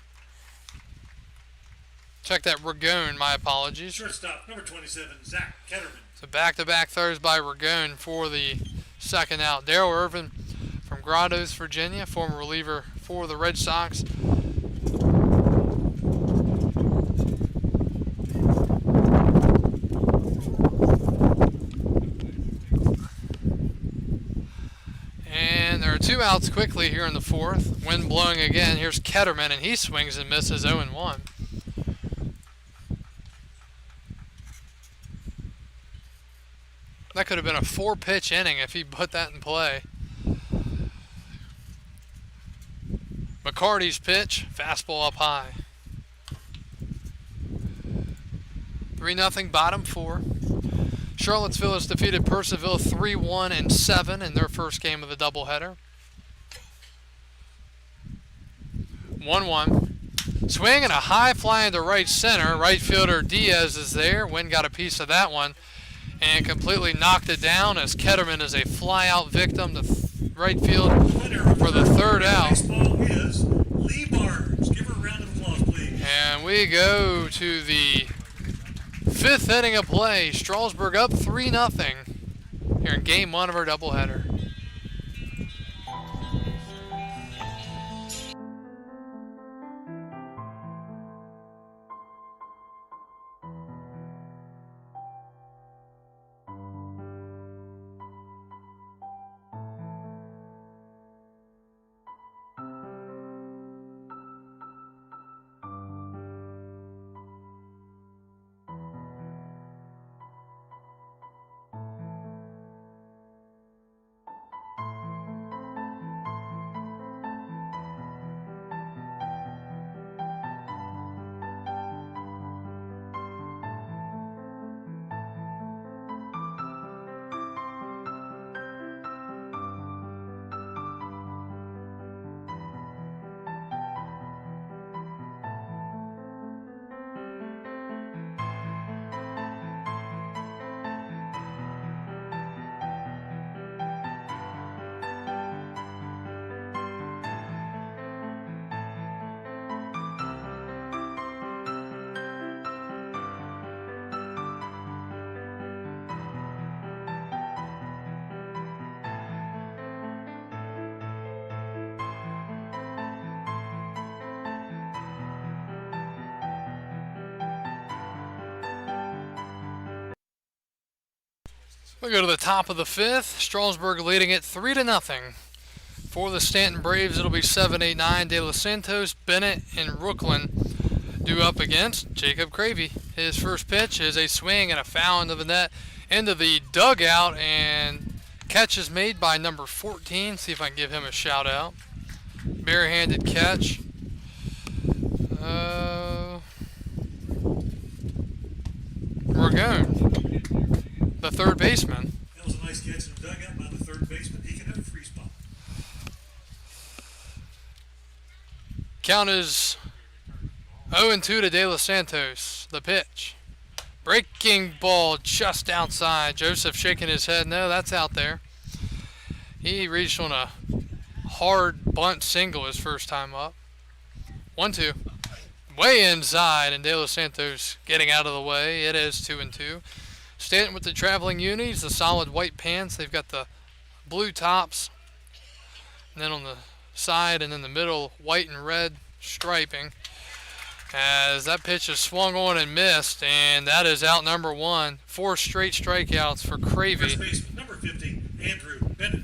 Check that, Ragone, my apologies. Shortstop, number 27, Zach Ketterman. So back-to-back throws by Ragone for the second out. Darrell Irvin from Grottoes, Virginia, former reliever for the Red Sox. outs quickly here in the fourth. Wind blowing again. Here's Ketterman, and he swings and misses 0-1. That could have been a 4-pitch inning if he put that in play. McCarty's pitch, fastball up high. 3-0 bottom four. Charlottesville has defeated Purcellville 3-1-7 in their first game of the doubleheader. 1-1. Swing and a high fly into right center. Right fielder Diaz is there. Wynn got a piece of that one and completely knocked it down as Ketterman is a fly-out victim to right field for the third out. Baseball is Lee Barnes. Give her a round of applause, please. And we go to the fifth inning of play. Strasburg up 3-0 here in game one of our doubleheader. We go to the top of the fifth. Strasburg leading it 3-0. For the Staunton Braves, it'll be 7-8-9. De Los Santos, Bennett, and Rooklyn due up against Jacob Cravey. His first pitch is a swing and a foul into the net, into the dugout, and catch is made by number 14. See if I can give him a shout out. Barehanded catch. Ragone, the third baseman. That was a nice catch in the dugout by the third baseman. He can have a free spot. Count is 0-2 to De Los Santos. The pitch. Breaking ball just outside. Joseph shaking his head. No, that's out there. He reached on a hard bunt single his first time up. 1-2. Way inside, and De Los Santos getting out of the way. It is 2-2. Staunton with the traveling unis, the solid white pants. They've got the blue tops. And then on the side and in the middle, white and red striping. As that pitch is swung on and missed, and that is out number one. 4 straight strikeouts for Cravey. First baseman, number 15, Andrew Bennett.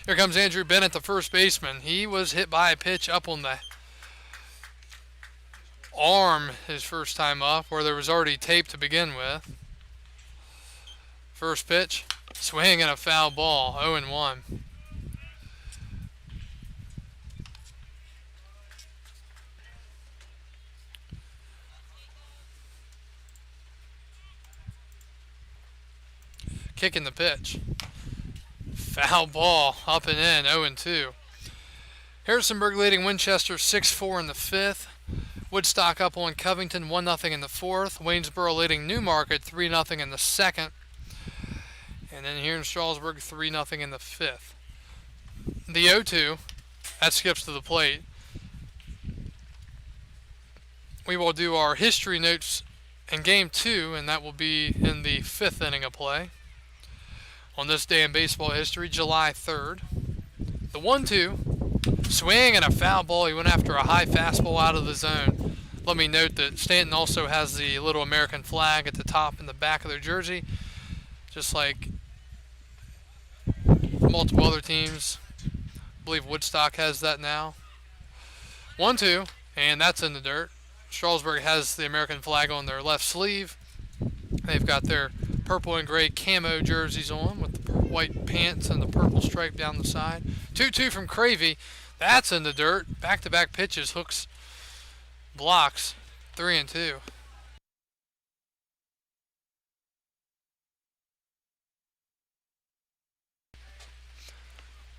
Here comes Andrew Bennett, the first baseman. He was hit by a pitch up on the arm his first time up, where there was already tape to begin with. First pitch, swing and a foul ball, 0-1. Kicking the pitch. Foul ball, up and in, 0-2. Harrisonburg leading Winchester 6-4 in the fifth. Woodstock up on Covington 1-0 in the fourth. Waynesboro leading Newmarket 3-0 in the second. And then here in Strasburg 3-0 in the fifth. The 0-2, that skips to the plate. We will do our history notes in game 2, and that will be in the fifth inning of play. On this day in baseball history, July 3rd. The 1-2, swing and a foul ball. He went after a high fastball out of the zone. Let me note that Staunton also has the little American flag at the top and the back of their jersey, just like multiple other teams. I believe Woodstock has that now. 1-2, and that's in the dirt. Strasburg has the American flag on their left sleeve. They've got their purple and gray camo jerseys on with the white pants and the purple stripe down the side. 2-2 from Cravey. That's in the dirt. Back-to-back pitches, hooks, blocks. 3-2.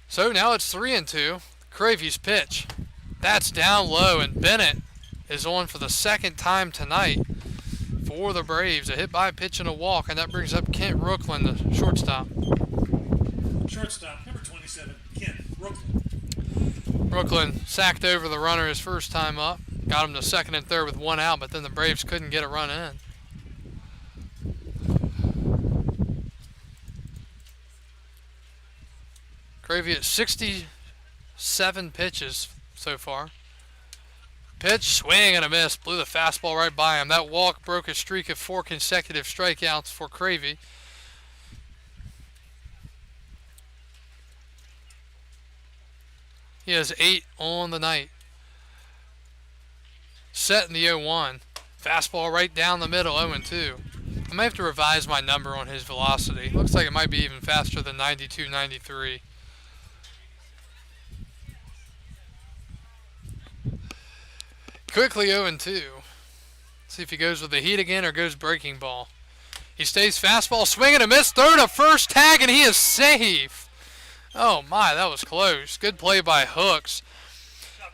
So now it's 3-2. Cravey's pitch. That's down low, and Bennett is on for the second time tonight for the Braves. A hit by pitch and a walk, and that brings up Kent Rooklyn, the shortstop. Shortstop, number 27, Kent Rooklyn. Rooklyn sacked over the runner his first time up. Got him to second and third with one out, but then the Braves couldn't get a run in. Cravey at 67 pitches so far. Pitch, swing and a miss. Blew the fastball right by him. That walk broke a streak of 4 consecutive strikeouts for Cravey. He has 8 on the night. Set in the 0-1. Fastball right down the middle, 0-2. I might have to revise my number on his velocity. Looks like it might be even faster than 92, 93. Quickly 0-2. See if he goes with the heat again or goes breaking ball. He stays fastball, swing and a miss, throw to first, tag, and he is safe. Oh my, that was close. Good play by Hooks.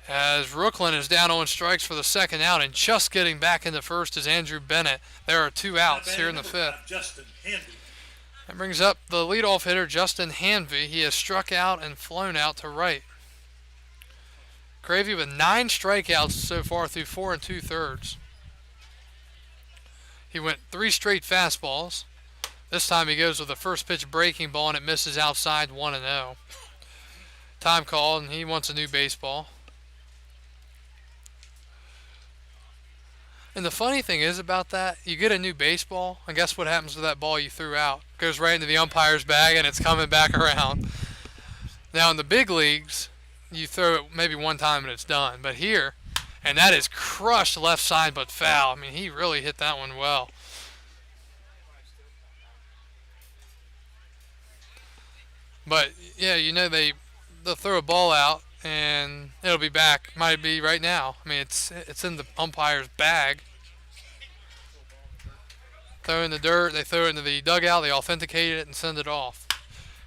As Rooklyn is down on strikes for the second out, and just getting back into first is Andrew Bennett. There are 2 outs here in the 5th. Justin Hanvey. That brings up the leadoff hitter, Justin Hanvey. He has struck out and flown out to right. Cravey with 9 strikeouts so far through 4 2/3. He went 3 straight fastballs. This time he goes with the first pitch breaking ball, and it misses outside, 1-0. Time called, and he wants a new baseball. And the funny thing is about that, you get a new baseball, and guess what happens to that ball you threw out? It goes right into the umpire's bag, and it's coming back around. Now in the big leagues, you throw it maybe one time and it's done. But here, and that is crushed left side but foul. I mean, he really hit that one well. But yeah, you know they'll throw a ball out and it'll be back. Might be right now. I mean, it's in the umpire's bag. Throw in the dirt. They throw it into the dugout. They authenticate it and send it off.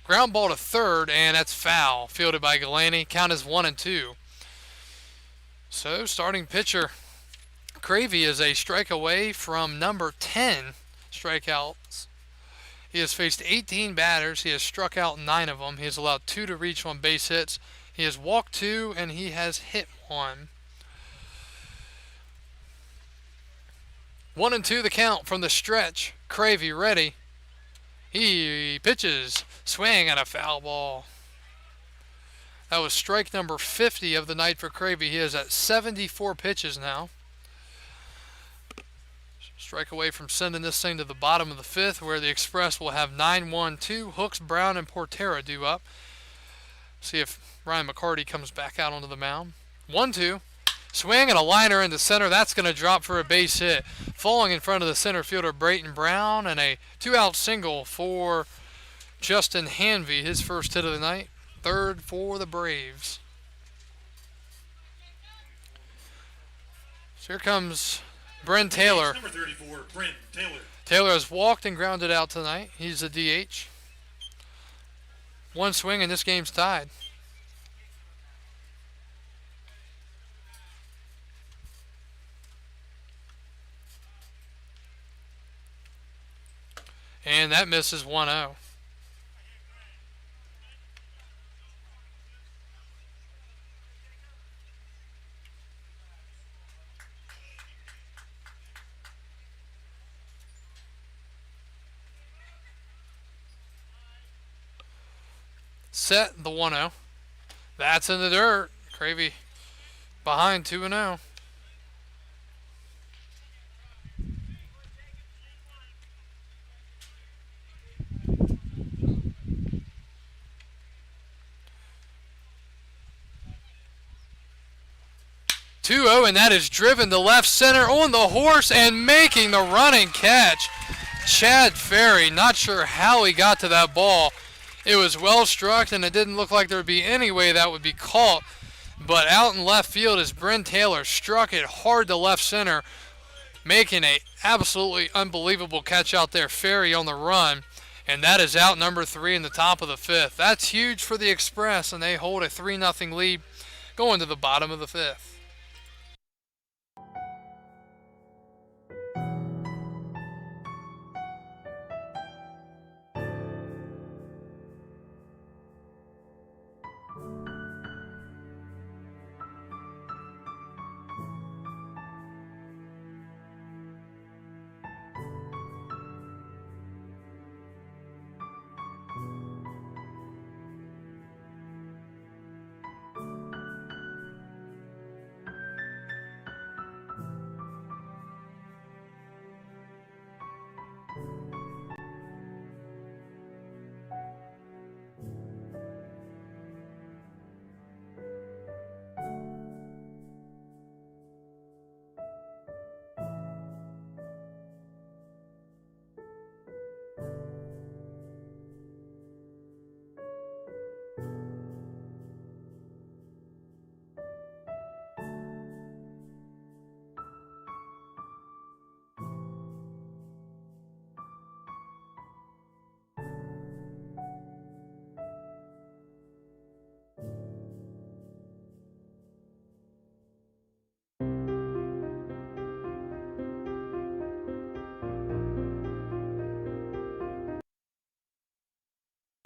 Ground ball to third, and that's foul. Fielded by Galani. Count is 1-2. So, starting pitcher Cravey is a strike away from number 10 strikeouts. He has faced 18 batters. He has struck out 9 of them. He has allowed 2 to reach on base hits. He has walked 2, and he has hit 1. 1-2 the count from the stretch. Cravey ready. He pitches, swing, and a foul ball. That was strike number 50 of the night for Cravey. He is at 74 pitches now. Strike away from sending this thing to the bottom of the 5th, where the Express will have 9-1-2. Hooks, Brown, and Portera due up. See if Ryan McCarty comes back out onto the mound. 1-2. Swing and a liner into center. That's going to drop for a base hit. Falling in front of the center fielder, Brayton Brown, and a 2-out single for Justin Hanvey, his first hit of the night. Third for the Braves. So here comes Brent Taylor. Number 34, Brent Taylor. Taylor has walked and grounded out tonight. He's a DH. 1 swing and this game's tied. And that misses 1-0. Set the 1-0. That's in the dirt. Cravey behind 2-0. 2-0, and that is driven to left center on the horse and making the running catch. Chad Ferry, not sure how he got to that ball. It was well struck, and it didn't look like there would be any way that would be caught. But out in left field as Bryn Taylor struck it hard to left center, making a absolutely unbelievable catch out there. Ferry on the run, and that is out number 3 in the top of the 5th. That's huge for the Express, and they hold a 3-0 lead going to the bottom of the 5th.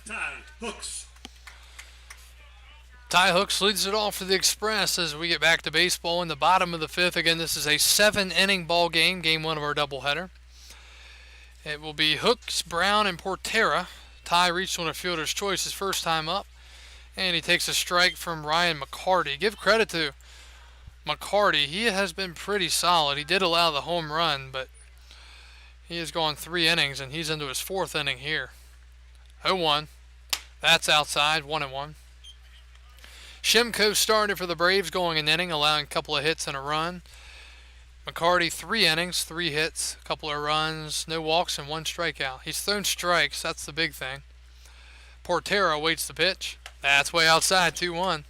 Ty Hooks. Ty Hooks leads it off for the Express as we get back to baseball in the bottom of the 5th. Again, this is a 7-inning ball game, game 1 of our doubleheader. It will be Hooks, Brown, and Portera. Ty reached on a fielder's choice his first time up, and he takes a strike from Ryan McCarty. Give credit to McCarty. He has been pretty solid. He did allow the home run, but he has gone 3 innings, and he's into his 4th inning here. 0-1. That's outside, 1-1. Shimko started for the Braves, going an inning, allowing a couple of hits and a run. McCarty, 3 innings, 3 hits, a couple of runs, no walks, and 1 strikeout. He's thrown strikes, that's the big thing. Portera waits the pitch. That's way outside, 2-1.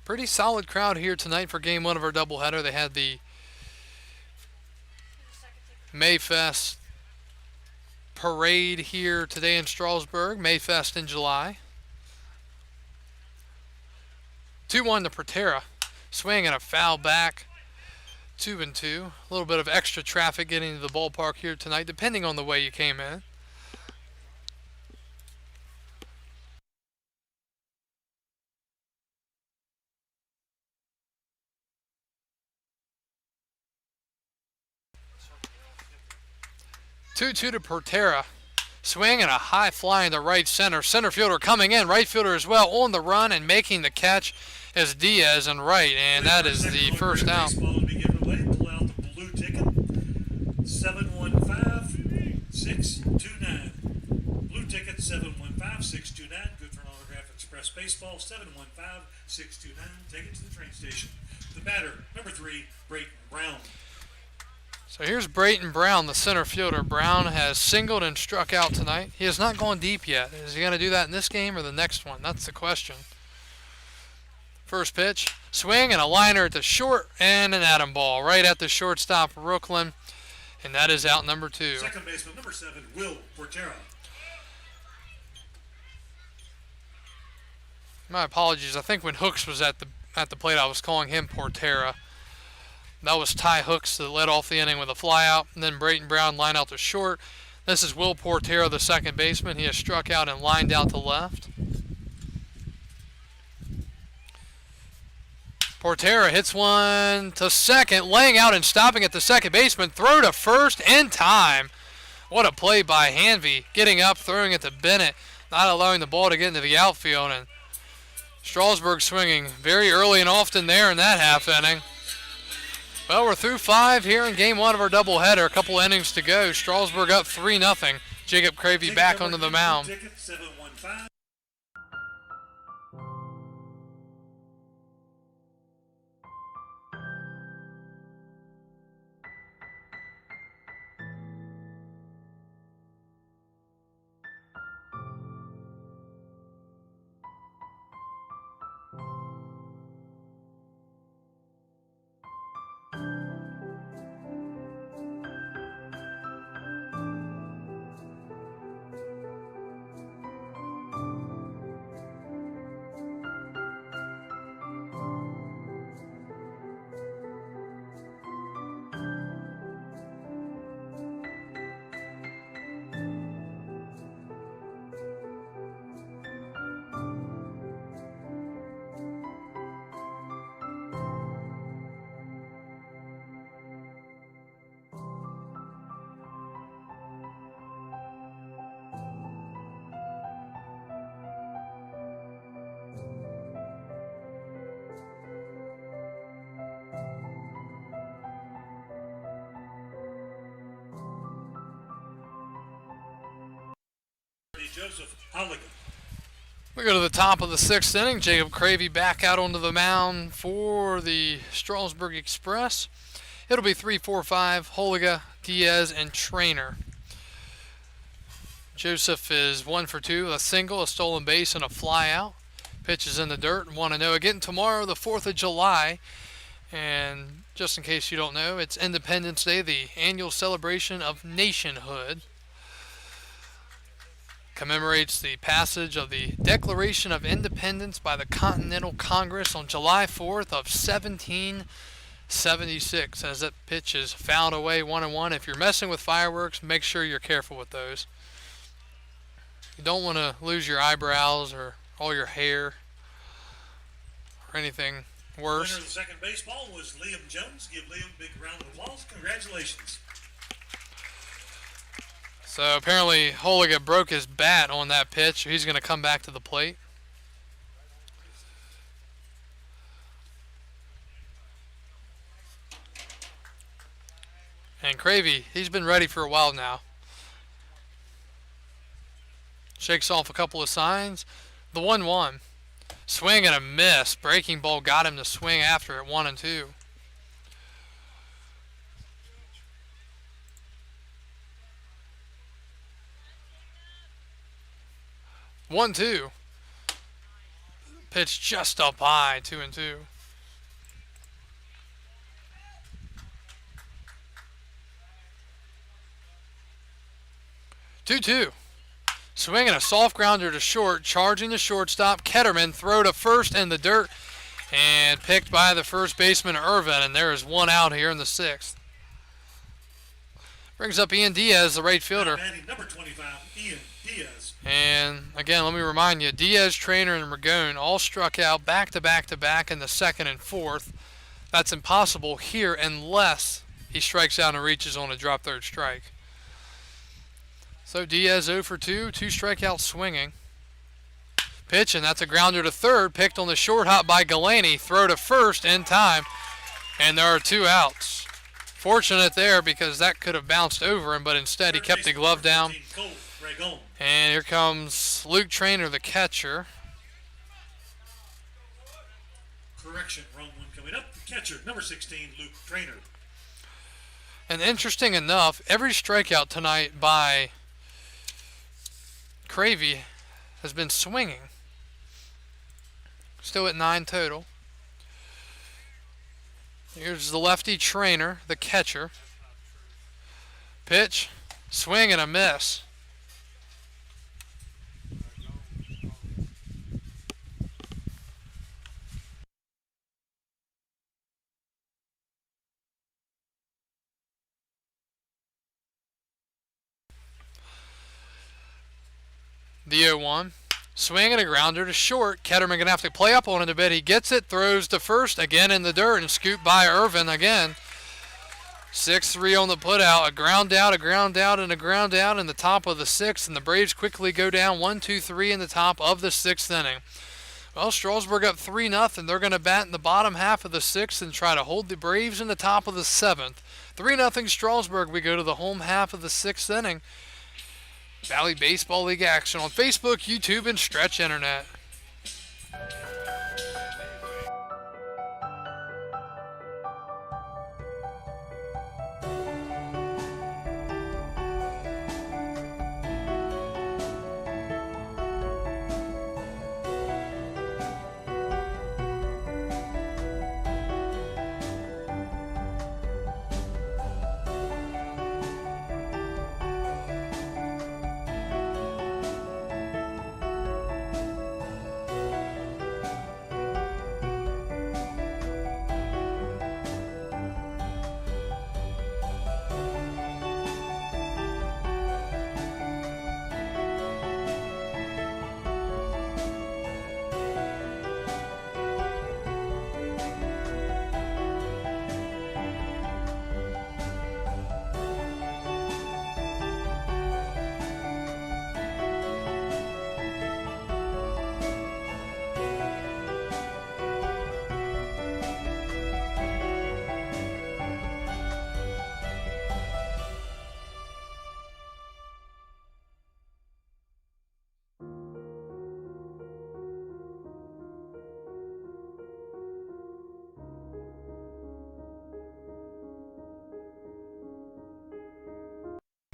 Pretty solid crowd here tonight for game 1 of our doubleheader. They had the Mayfest parade here today in Strasburg. Mayfest in July. 2-1 to Portera. Swing and a foul back. 2-2. A little bit of extra traffic getting to the ballpark here tonight, depending on the way you came in. Two to Portera. Swing and a high fly into right center. Center fielder coming in. Right fielder as well on the run and making the catch is Diaz in right. And that is the first out. Baseball to be given away. Pull out the blue ticket. 715-629. Blue ticket 715-629. Good for an autograph Express Baseball. 715-629. Take it to the train station. The batter, number 3, Brayton Brown. So here's Brayton Brown, the center fielder. Brown has singled and struck out tonight. He has not gone deep yet. Is he going to do that in this game or the next one? That's the question. First pitch, swing and a liner at the short and an atom ball right at the shortstop, Brooklyn. And that is out number 2. Second baseman, number 7, Will Portera. My apologies. I think when Hooks was at the plate, I was calling him Portera. That was Ty Hooks that led off the inning with a flyout, and then Brayton Brown line out to short. This is Will Portera, the second baseman. He has struck out and lined out to left. Portera hits one to second, laying out and stopping at the second baseman. Throw to first in time. What a play by Hanvey, getting up, throwing it to Bennett, not allowing the ball to get into the outfield. And Strasburg swinging very early and often there in that half inning. Well, we're through 5 here in game 1 of our doubleheader. A couple innings to go. Strasburg up 3-0. Jacob Cravey back onto the mound. Ticket 715. Joseph Holligan. We go to the top of the 6th inning. Jacob Cravey back out onto the mound for the Strasburg Express. It'll be 3, 4, 5, Holiga, Diaz, and Trainer. Joseph is 1 for 2, a single, a stolen base, and a fly out. Pitches in the dirt, 1-0. Again tomorrow, the 4th of July. And just in case you don't know, it's Independence Day, the annual celebration of nationhood. Commemorates the passage of the Declaration of Independence by the Continental Congress on July 4th of 1776. As that pitch is fouled away 1-1. If you're messing with fireworks, make sure you're careful with those. You don't want to lose your eyebrows or all your hair or anything worse. Winner of the second baseball was Liam Jones. Give Liam a big round of applause. Congratulations. So apparently Holiga broke his bat on that pitch. He's going to come back to the plate. And Cravey, he's been ready for a while now. Shakes off a couple of signs. The 1-1. Swing and a miss. Breaking ball got him to swing after it, 1-2. 1-2. Pitch just up high, 2-2. 2-2. Swinging a soft grounder to short, charging the shortstop. Ketterman throw to first in the dirt and picked by the first baseman Irvin, and there is one out here in the 6th. Brings up Ian Diaz, the right fielder. Number 25, Ian Diaz. And again, let me remind you, Diaz, Trainer, and Ragone all struck out back to back to back in the 2nd and 4th. That's impossible here unless he strikes out and reaches on a drop third strike. So Diaz 0 for 2, 2 strikeouts swinging. Pitch, and that's a grounder to third, picked on the short hop by Galani. Throw to first in time, and there are 2 outs. Fortunate there because that could have bounced over him, but instead he kept the glove down. And here comes Luke Trainer, the catcher. Correction, wrong one coming up. The catcher, number 16, Luke Trainer. And interesting enough, every strikeout tonight by Cravey has been swinging. Still at 9 total. Here's the lefty Trainer, the catcher. Pitch, swing and a miss. The 0-1. Swing and a grounder to short. Ketterman going to have to play up on it a bit. He gets it, throws to first, again in the dirt, and scooped by Irvin again. 6-3 on the putout. A ground out, a ground out, and a ground out in the top of the 6th, and the Braves quickly go down 1-2-3 in the top of the 6th inning. Well, Strasburg up 3-0. They're going to bat in the bottom half of the 6th and try to hold the Braves in the top of the 7th. 3-0 Strasburg. We go to the home half of the 6th inning. Valley Baseball League action on Facebook, YouTube, and Stretch Internet.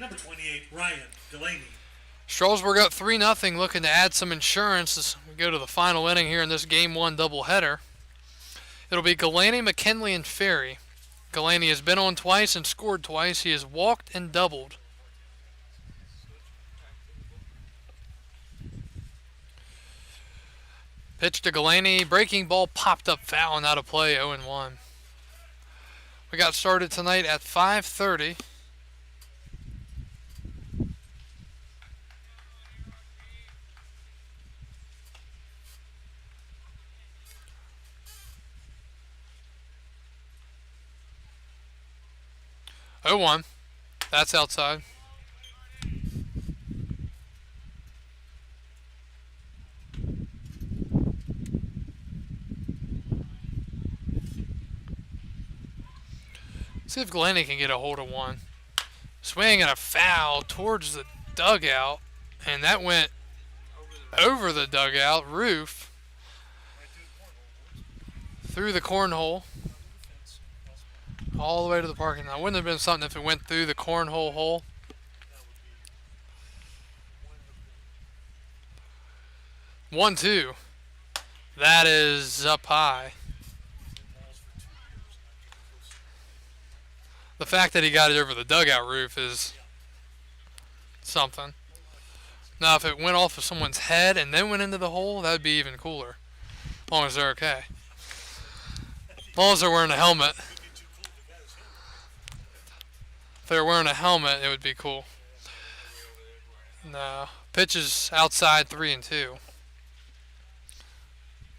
Number 28, Ryan Delaney. Strasburg up 3-0, looking to add some insurance as we go to the final inning here in this Game 1 doubleheader. It'll be Galaney, McKinley, and Ferry. Galaney has been on twice and scored twice. He has walked and doubled. Pitch to Galaney. Breaking ball popped up foul and out of play, 0-1. We got started tonight at 5:30. Oh, 1. That's outside. See if Galaney can get a hold of one. Swing and a foul towards the dugout, and that went over the dugout roof, through the cornhole, all the way to the parking lot. Wouldn't have been something if it went through the cornhole hole. 1-2. That is up high. The fact that he got it over the dugout roof is something. Now, if it went off of someone's head and then went into the hole, that would be even cooler. As long as they're okay. As long as they're wearing a helmet. If they were wearing a helmet, it would be cool. No. Pitch is outside 3-2.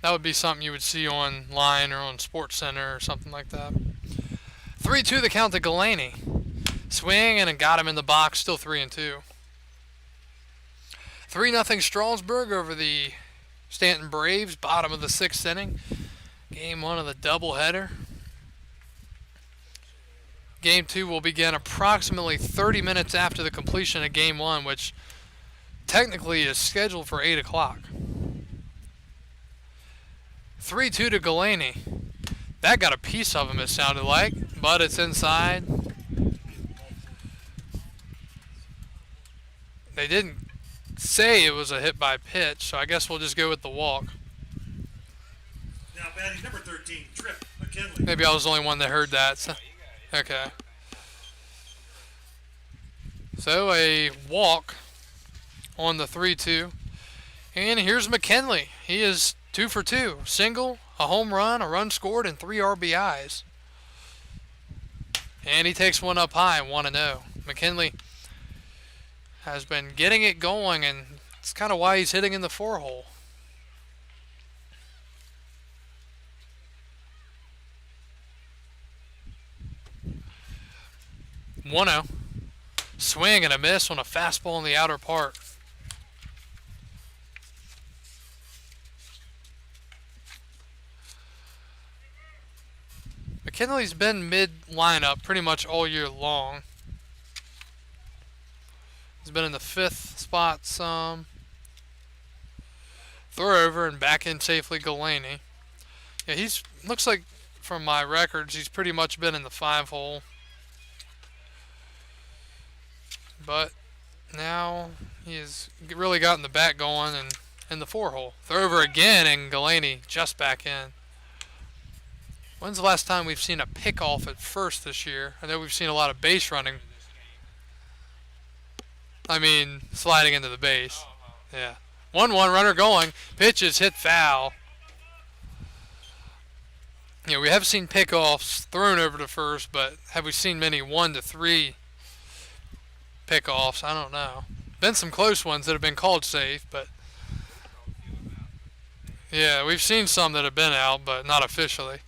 That would be something you would see online or on Sports Center or something like that. 3-2 the count to Galaney. Swing and it got him in the box, still 3-2. 3-0 Strasburg over the Staunton Braves, bottom of the 6th inning. Game 1 of the doubleheader. Game 2 will begin approximately 30 minutes after the completion of Game 1, which technically is scheduled for 8 o'clock. 3-2 to Galaney. That got a piece of him, it sounded like, but it's inside. They didn't say it was a hit by pitch, so I guess we'll just go with the walk. Now batting number 13, Trip McKinley. Maybe I was the only one that heard that. So, okay. So a walk on the 3-2. And here's McKinley. He is 2 for 2. Single, a home run, a run scored, and 3 RBIs. And he takes one up high, 1-0. McKinley has been getting it going, and it's kind of why he's hitting in the 4-hole. Swing and a miss on a fastball in the outer part. McKinley's been mid-lineup pretty much all year long. He's been in the 5th spot some. Throw over and back in safely Galaney. Yeah, looks like from my records he's pretty much been in the 5-hole. But now he has really gotten the bat going and in the 4-hole. Throw over again and Galaney just back in. When's the last time we've seen a pickoff at first this year? I know we've seen a lot of base running. I mean, sliding into the base. Yeah. 1-1, runner going. Pitch is hit foul. You know, we have seen pickoffs thrown over to first, but have we seen many 1 to 3 pickoffs? I don't know. Been some close ones that have been called safe, but yeah, we've seen some that have been out, but not officially.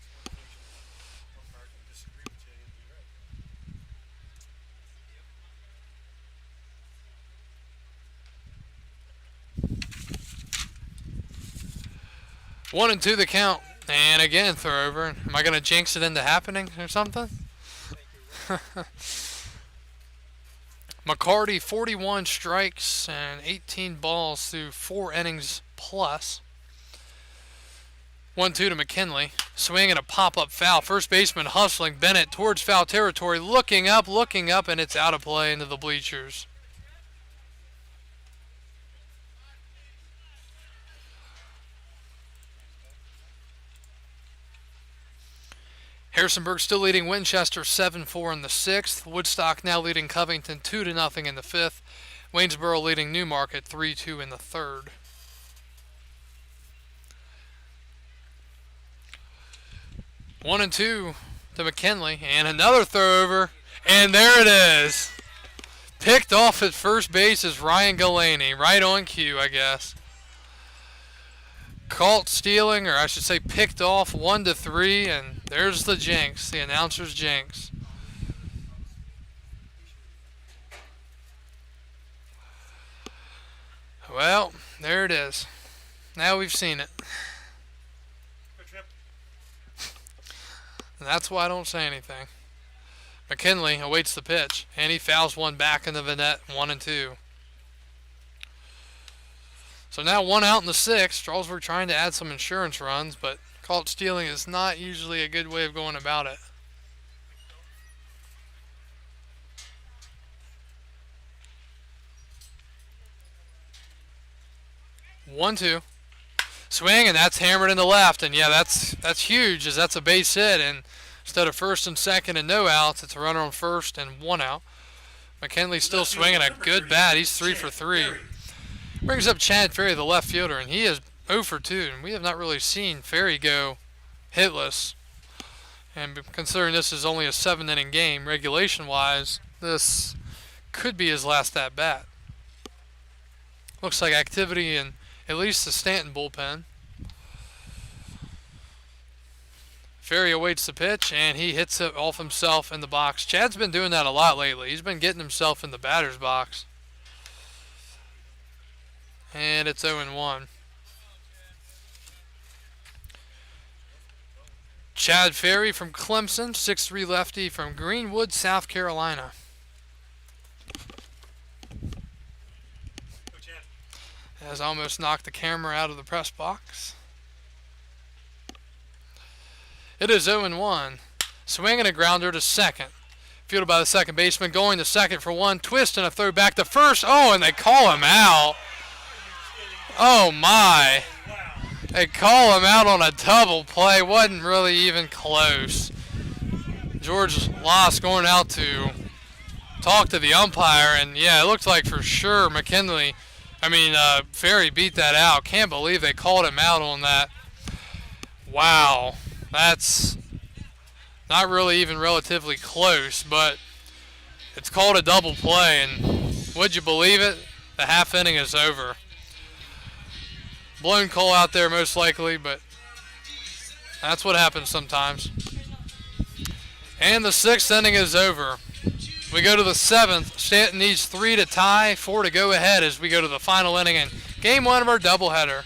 One and 2 the count, and again throw over. Am I gonna jinx it into happening or something? McCarty 41 strikes and 18 balls through 4 innings plus. 1-2 to McKinley. Swing and a pop-up foul. First baseman hustling. Bennett towards foul territory. Looking up, and it's out of play into the bleachers. Harrisonburg still leading Winchester 7-4 in the 6th. Woodstock now leading Covington 2-0 in the 5th. Waynesboro leading Newmarket 3-2 in the 3rd. One and 2 to McKinley, and another throw over, and there it is. Picked off at first base is Ryan Galaney, right on cue, I guess. Caught stealing, or I should say picked off 1-3, and there's the jinx, the announcer's jinx. Well, there it is. Now we've seen it. And that's why I don't say anything. McKinley awaits the pitch, and he fouls one back in the net, 1-2. So now 1 out in the 6th. Strasburg trying to add some insurance runs, but caught stealing is not usually a good way of going about it. One, two. Swing, and that's hammered in the left, and yeah, that's huge, as that's a base hit, and instead of first and second and no outs, it's a runner on first and 1 out. McKinley still swinging a good bat. He's 3 for 3. Brings up Chad Ferry, the left fielder, and he is 0 for 2, and we have not really seen Ferry go hitless. And considering this is only a 7-inning game, regulation-wise, this could be his last at-bat. Looks like activity in at least the Staunton bullpen. Ferry awaits the pitch, and he hits it off himself in the box. Chad's been doing that a lot lately. He's been getting himself in the batter's box. And it's 0-1. Chad Ferry from Clemson, 6'3" lefty from Greenwood, South Carolina. Has almost knocked the camera out of the press box. It is 0-1. Swinging a grounder to second. Fielded by the second baseman, going to second for one. Twist and a throw back to first. Oh, and they call him out. Oh, my. They call him out on a double play. Wasn't really even close. George Loss going out to talk to the umpire, and yeah, it looked like for sure Ferry beat that out. Can't believe they called him out on that. Wow. That's not really even relatively close, but it's called a double play, and would you believe it? The half inning is over. Blown call out there most likely, but that's what happens sometimes. And the 6th inning is over. We go to the 7th. Staunton needs 3 to tie, 4 to go ahead as we go to the final inning and game 1 of our doubleheader.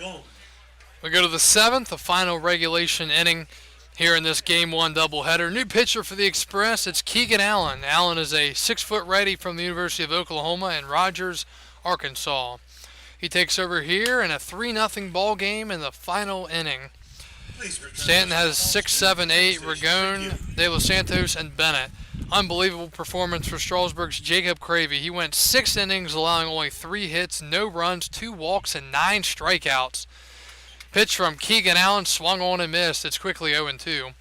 gone. We go to the 7th, the final regulation inning here in this Game 1 doubleheader. New pitcher for the Express, it's Keegan Allen. Allen is a 6-foot righty from the University of Oklahoma in Rogers, Arkansas. He takes over here in a 3-0 ball game in the final inning. Staunton has 6, 7, 8, Ragone, De Los Santos, and Bennett. Unbelievable performance for Strasburg's Jacob Cravey. He went 6 innings, allowing only 3 hits, no runs, 2 walks, and 9 strikeouts. Pitch from Keegan Allen, swung on and missed. It's quickly 0-2.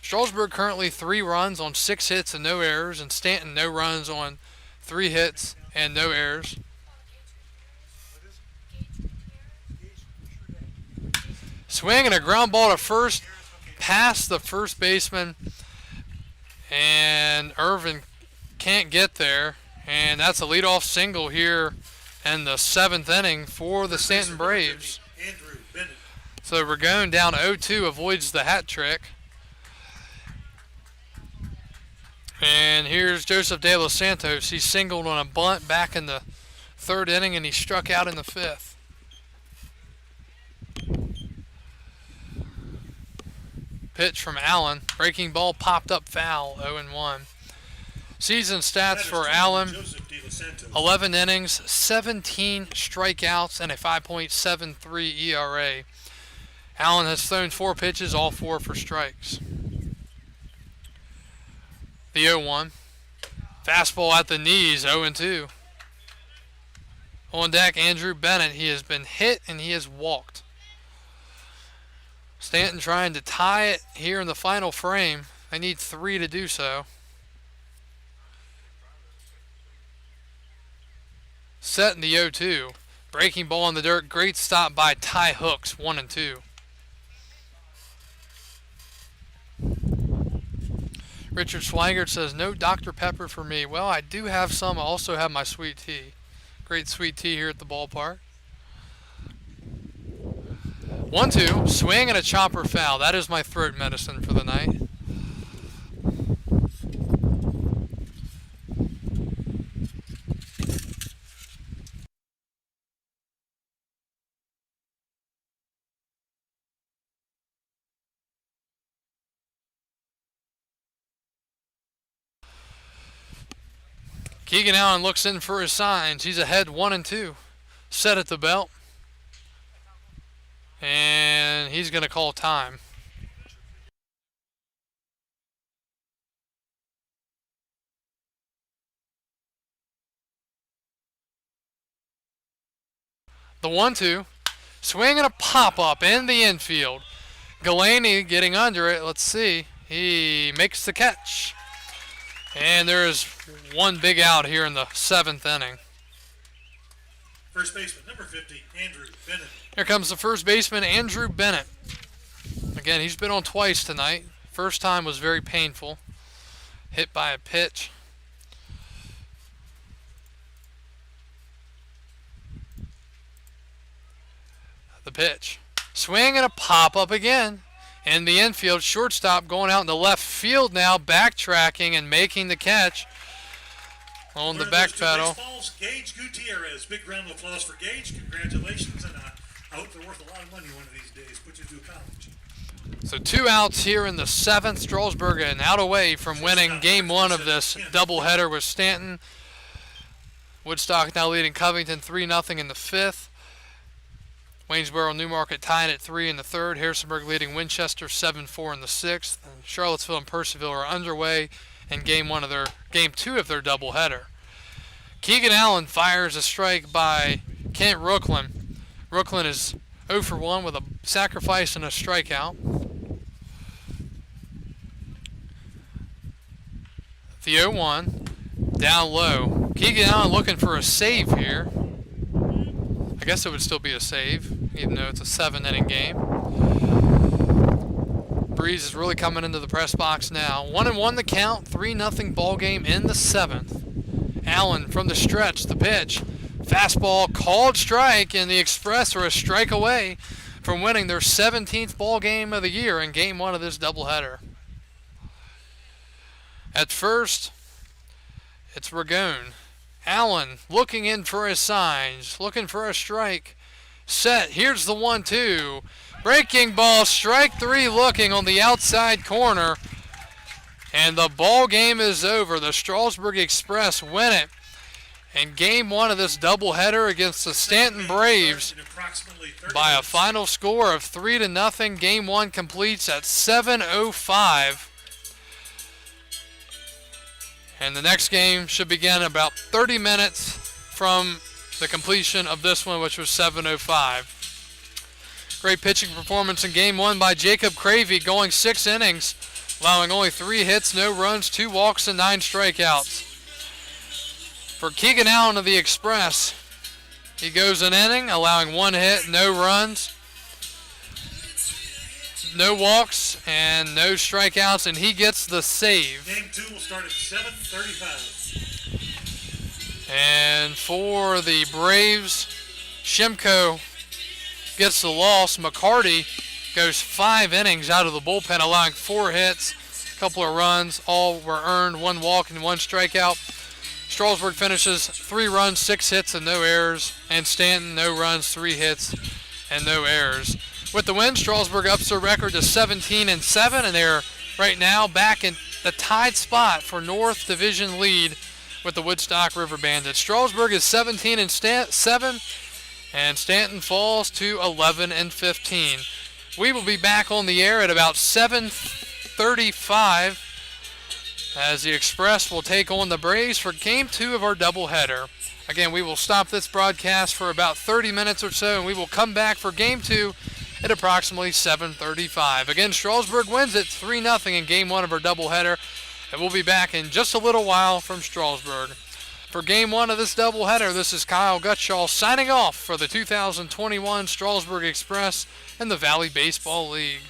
Strasburg currently 3 runs on 6 hits and no errors, and Staunton no runs on 3 hits and no errors. Swing and a ground ball to first, past the first baseman, and Irvin can't get there, and that's a leadoff single here in the 7th inning for the Staunton Braves. So Ragone down 0-2 avoids the hat trick. And here's Joseph De Los Santos. He singled on a bunt back in the 3rd inning, and he struck out in the 5th. Pitch from Allen. Breaking ball popped up foul, 0-1. Season stats for Allen: 11 innings, 17 strikeouts, and a 5.73 ERA. Allen has thrown 4 pitches, all 4 for strikes. The 0-1. Fastball at the knees, 0-2. On deck, Andrew Bennett. He has been hit and he has walked. Staunton trying to tie it here in the final frame. They need 3 to do so. Set in the 0-2. Breaking ball in the dirt. Great stop by Ty Hooks, 1-2. Richard Swigert says, no Dr. Pepper for me. Well, I do have some. I also have my sweet tea. Great sweet tea here at the ballpark. 1-2. Swing and a chopper foul. That is my throat medicine for the night. Keegan Allen looks in for his signs. He's ahead 1-2. Set at the belt. And he's going to call time. The 1-2. Swing and a pop-up in the infield. Galaney getting under it. Let's see. He makes the catch. And there is one big out here in the 7th inning. First baseman, number 50, Andrew Bennett. Here comes the first baseman, Andrew Bennett. Again, he's been on twice tonight. First time was very painful. Hit by a pitch. The pitch. Swing and a pop-up again. In the infield, shortstop going out in the left field now, backtracking and making the catch on the back pedal. Gage Gutierrez. Big round of applause for Gage. Congratulations, and I hope they're worth a lot of money one of these days. Put you through college. So 2 outs here in the 7th. Strasburg and out away from winning Game 1 of this doubleheader with Staunton. Woodstock now leading Covington 3-0 in the 5th. Waynesboro, Newmarket tying at 3 in the 3rd. Harrisonburg leading Winchester 7-4 in the 6th. And Charlottesville and Percival are underway in Game 2 of their doubleheader. Keegan Allen fires a strike by Kent Rooklyn. Rooklyn is 0 for 1 with a sacrifice and a strikeout. The 0-1 down low. Keegan Allen looking for a save here. I guess it would still be a save, even though it's a 7-inning game. Breeze is really coming into the press box now. 1-1 the count, 3-0 ball game in the 7th. Allen from the stretch, the pitch. Fastball called strike, and the Express are a strike away from winning their 17th ball game of the year in Game 1 of this doubleheader. At first, it's Ragone. Allen looking in for his signs, looking for a strike. set. Here's the 1-2. Breaking ball, strike three looking on the outside corner. And the ball game is over. The Strasburg Express win it. And game one of this doubleheader against the Staunton Braves by a final score of 3-0. Game one completes at 7:05. And the next game should begin about 30 minutes from the completion of this one, which was 7:05. Great pitching performance in game one by Jacob Cravey, going 6 innings, allowing only 3 hits, no runs, 2 walks, and 9 strikeouts. For Keegan Allen of the Express, he goes an inning, allowing 1 hit, no runs, no walks, and no strikeouts, and he gets the save. Game 2 will start at 7:35. And for the Braves, Shimko gets the loss. McCarty goes 5 innings out of the bullpen, allowing 4 hits, a couple of runs. All were earned, 1 walk and 1 strikeout. Strasburg finishes 3 runs, 6 hits, and no errors. And Staunton, no runs, 3 hits, and no errors. With the win, Strasburg ups their record to 17-7, and they're right now back in the tied spot for North Division lead with the Woodstock River Bandits. Strasburg is 17-7, and Staunton falls to 11-15. We will be back on the air at about 7:35 as the Express will take on the Braves for Game 2 of our doubleheader. Again, we will stop this broadcast for about 30 minutes or so, and we will come back for Game 2 at approximately 7:35. Again, Strasburg wins it 3-0 in Game 1 of our doubleheader, and we'll be back in just a little while from Strasburg. For Game 1 of this doubleheader, this is Kyle Gutshaw signing off for the 2021 Strasburg Express and the Valley Baseball League.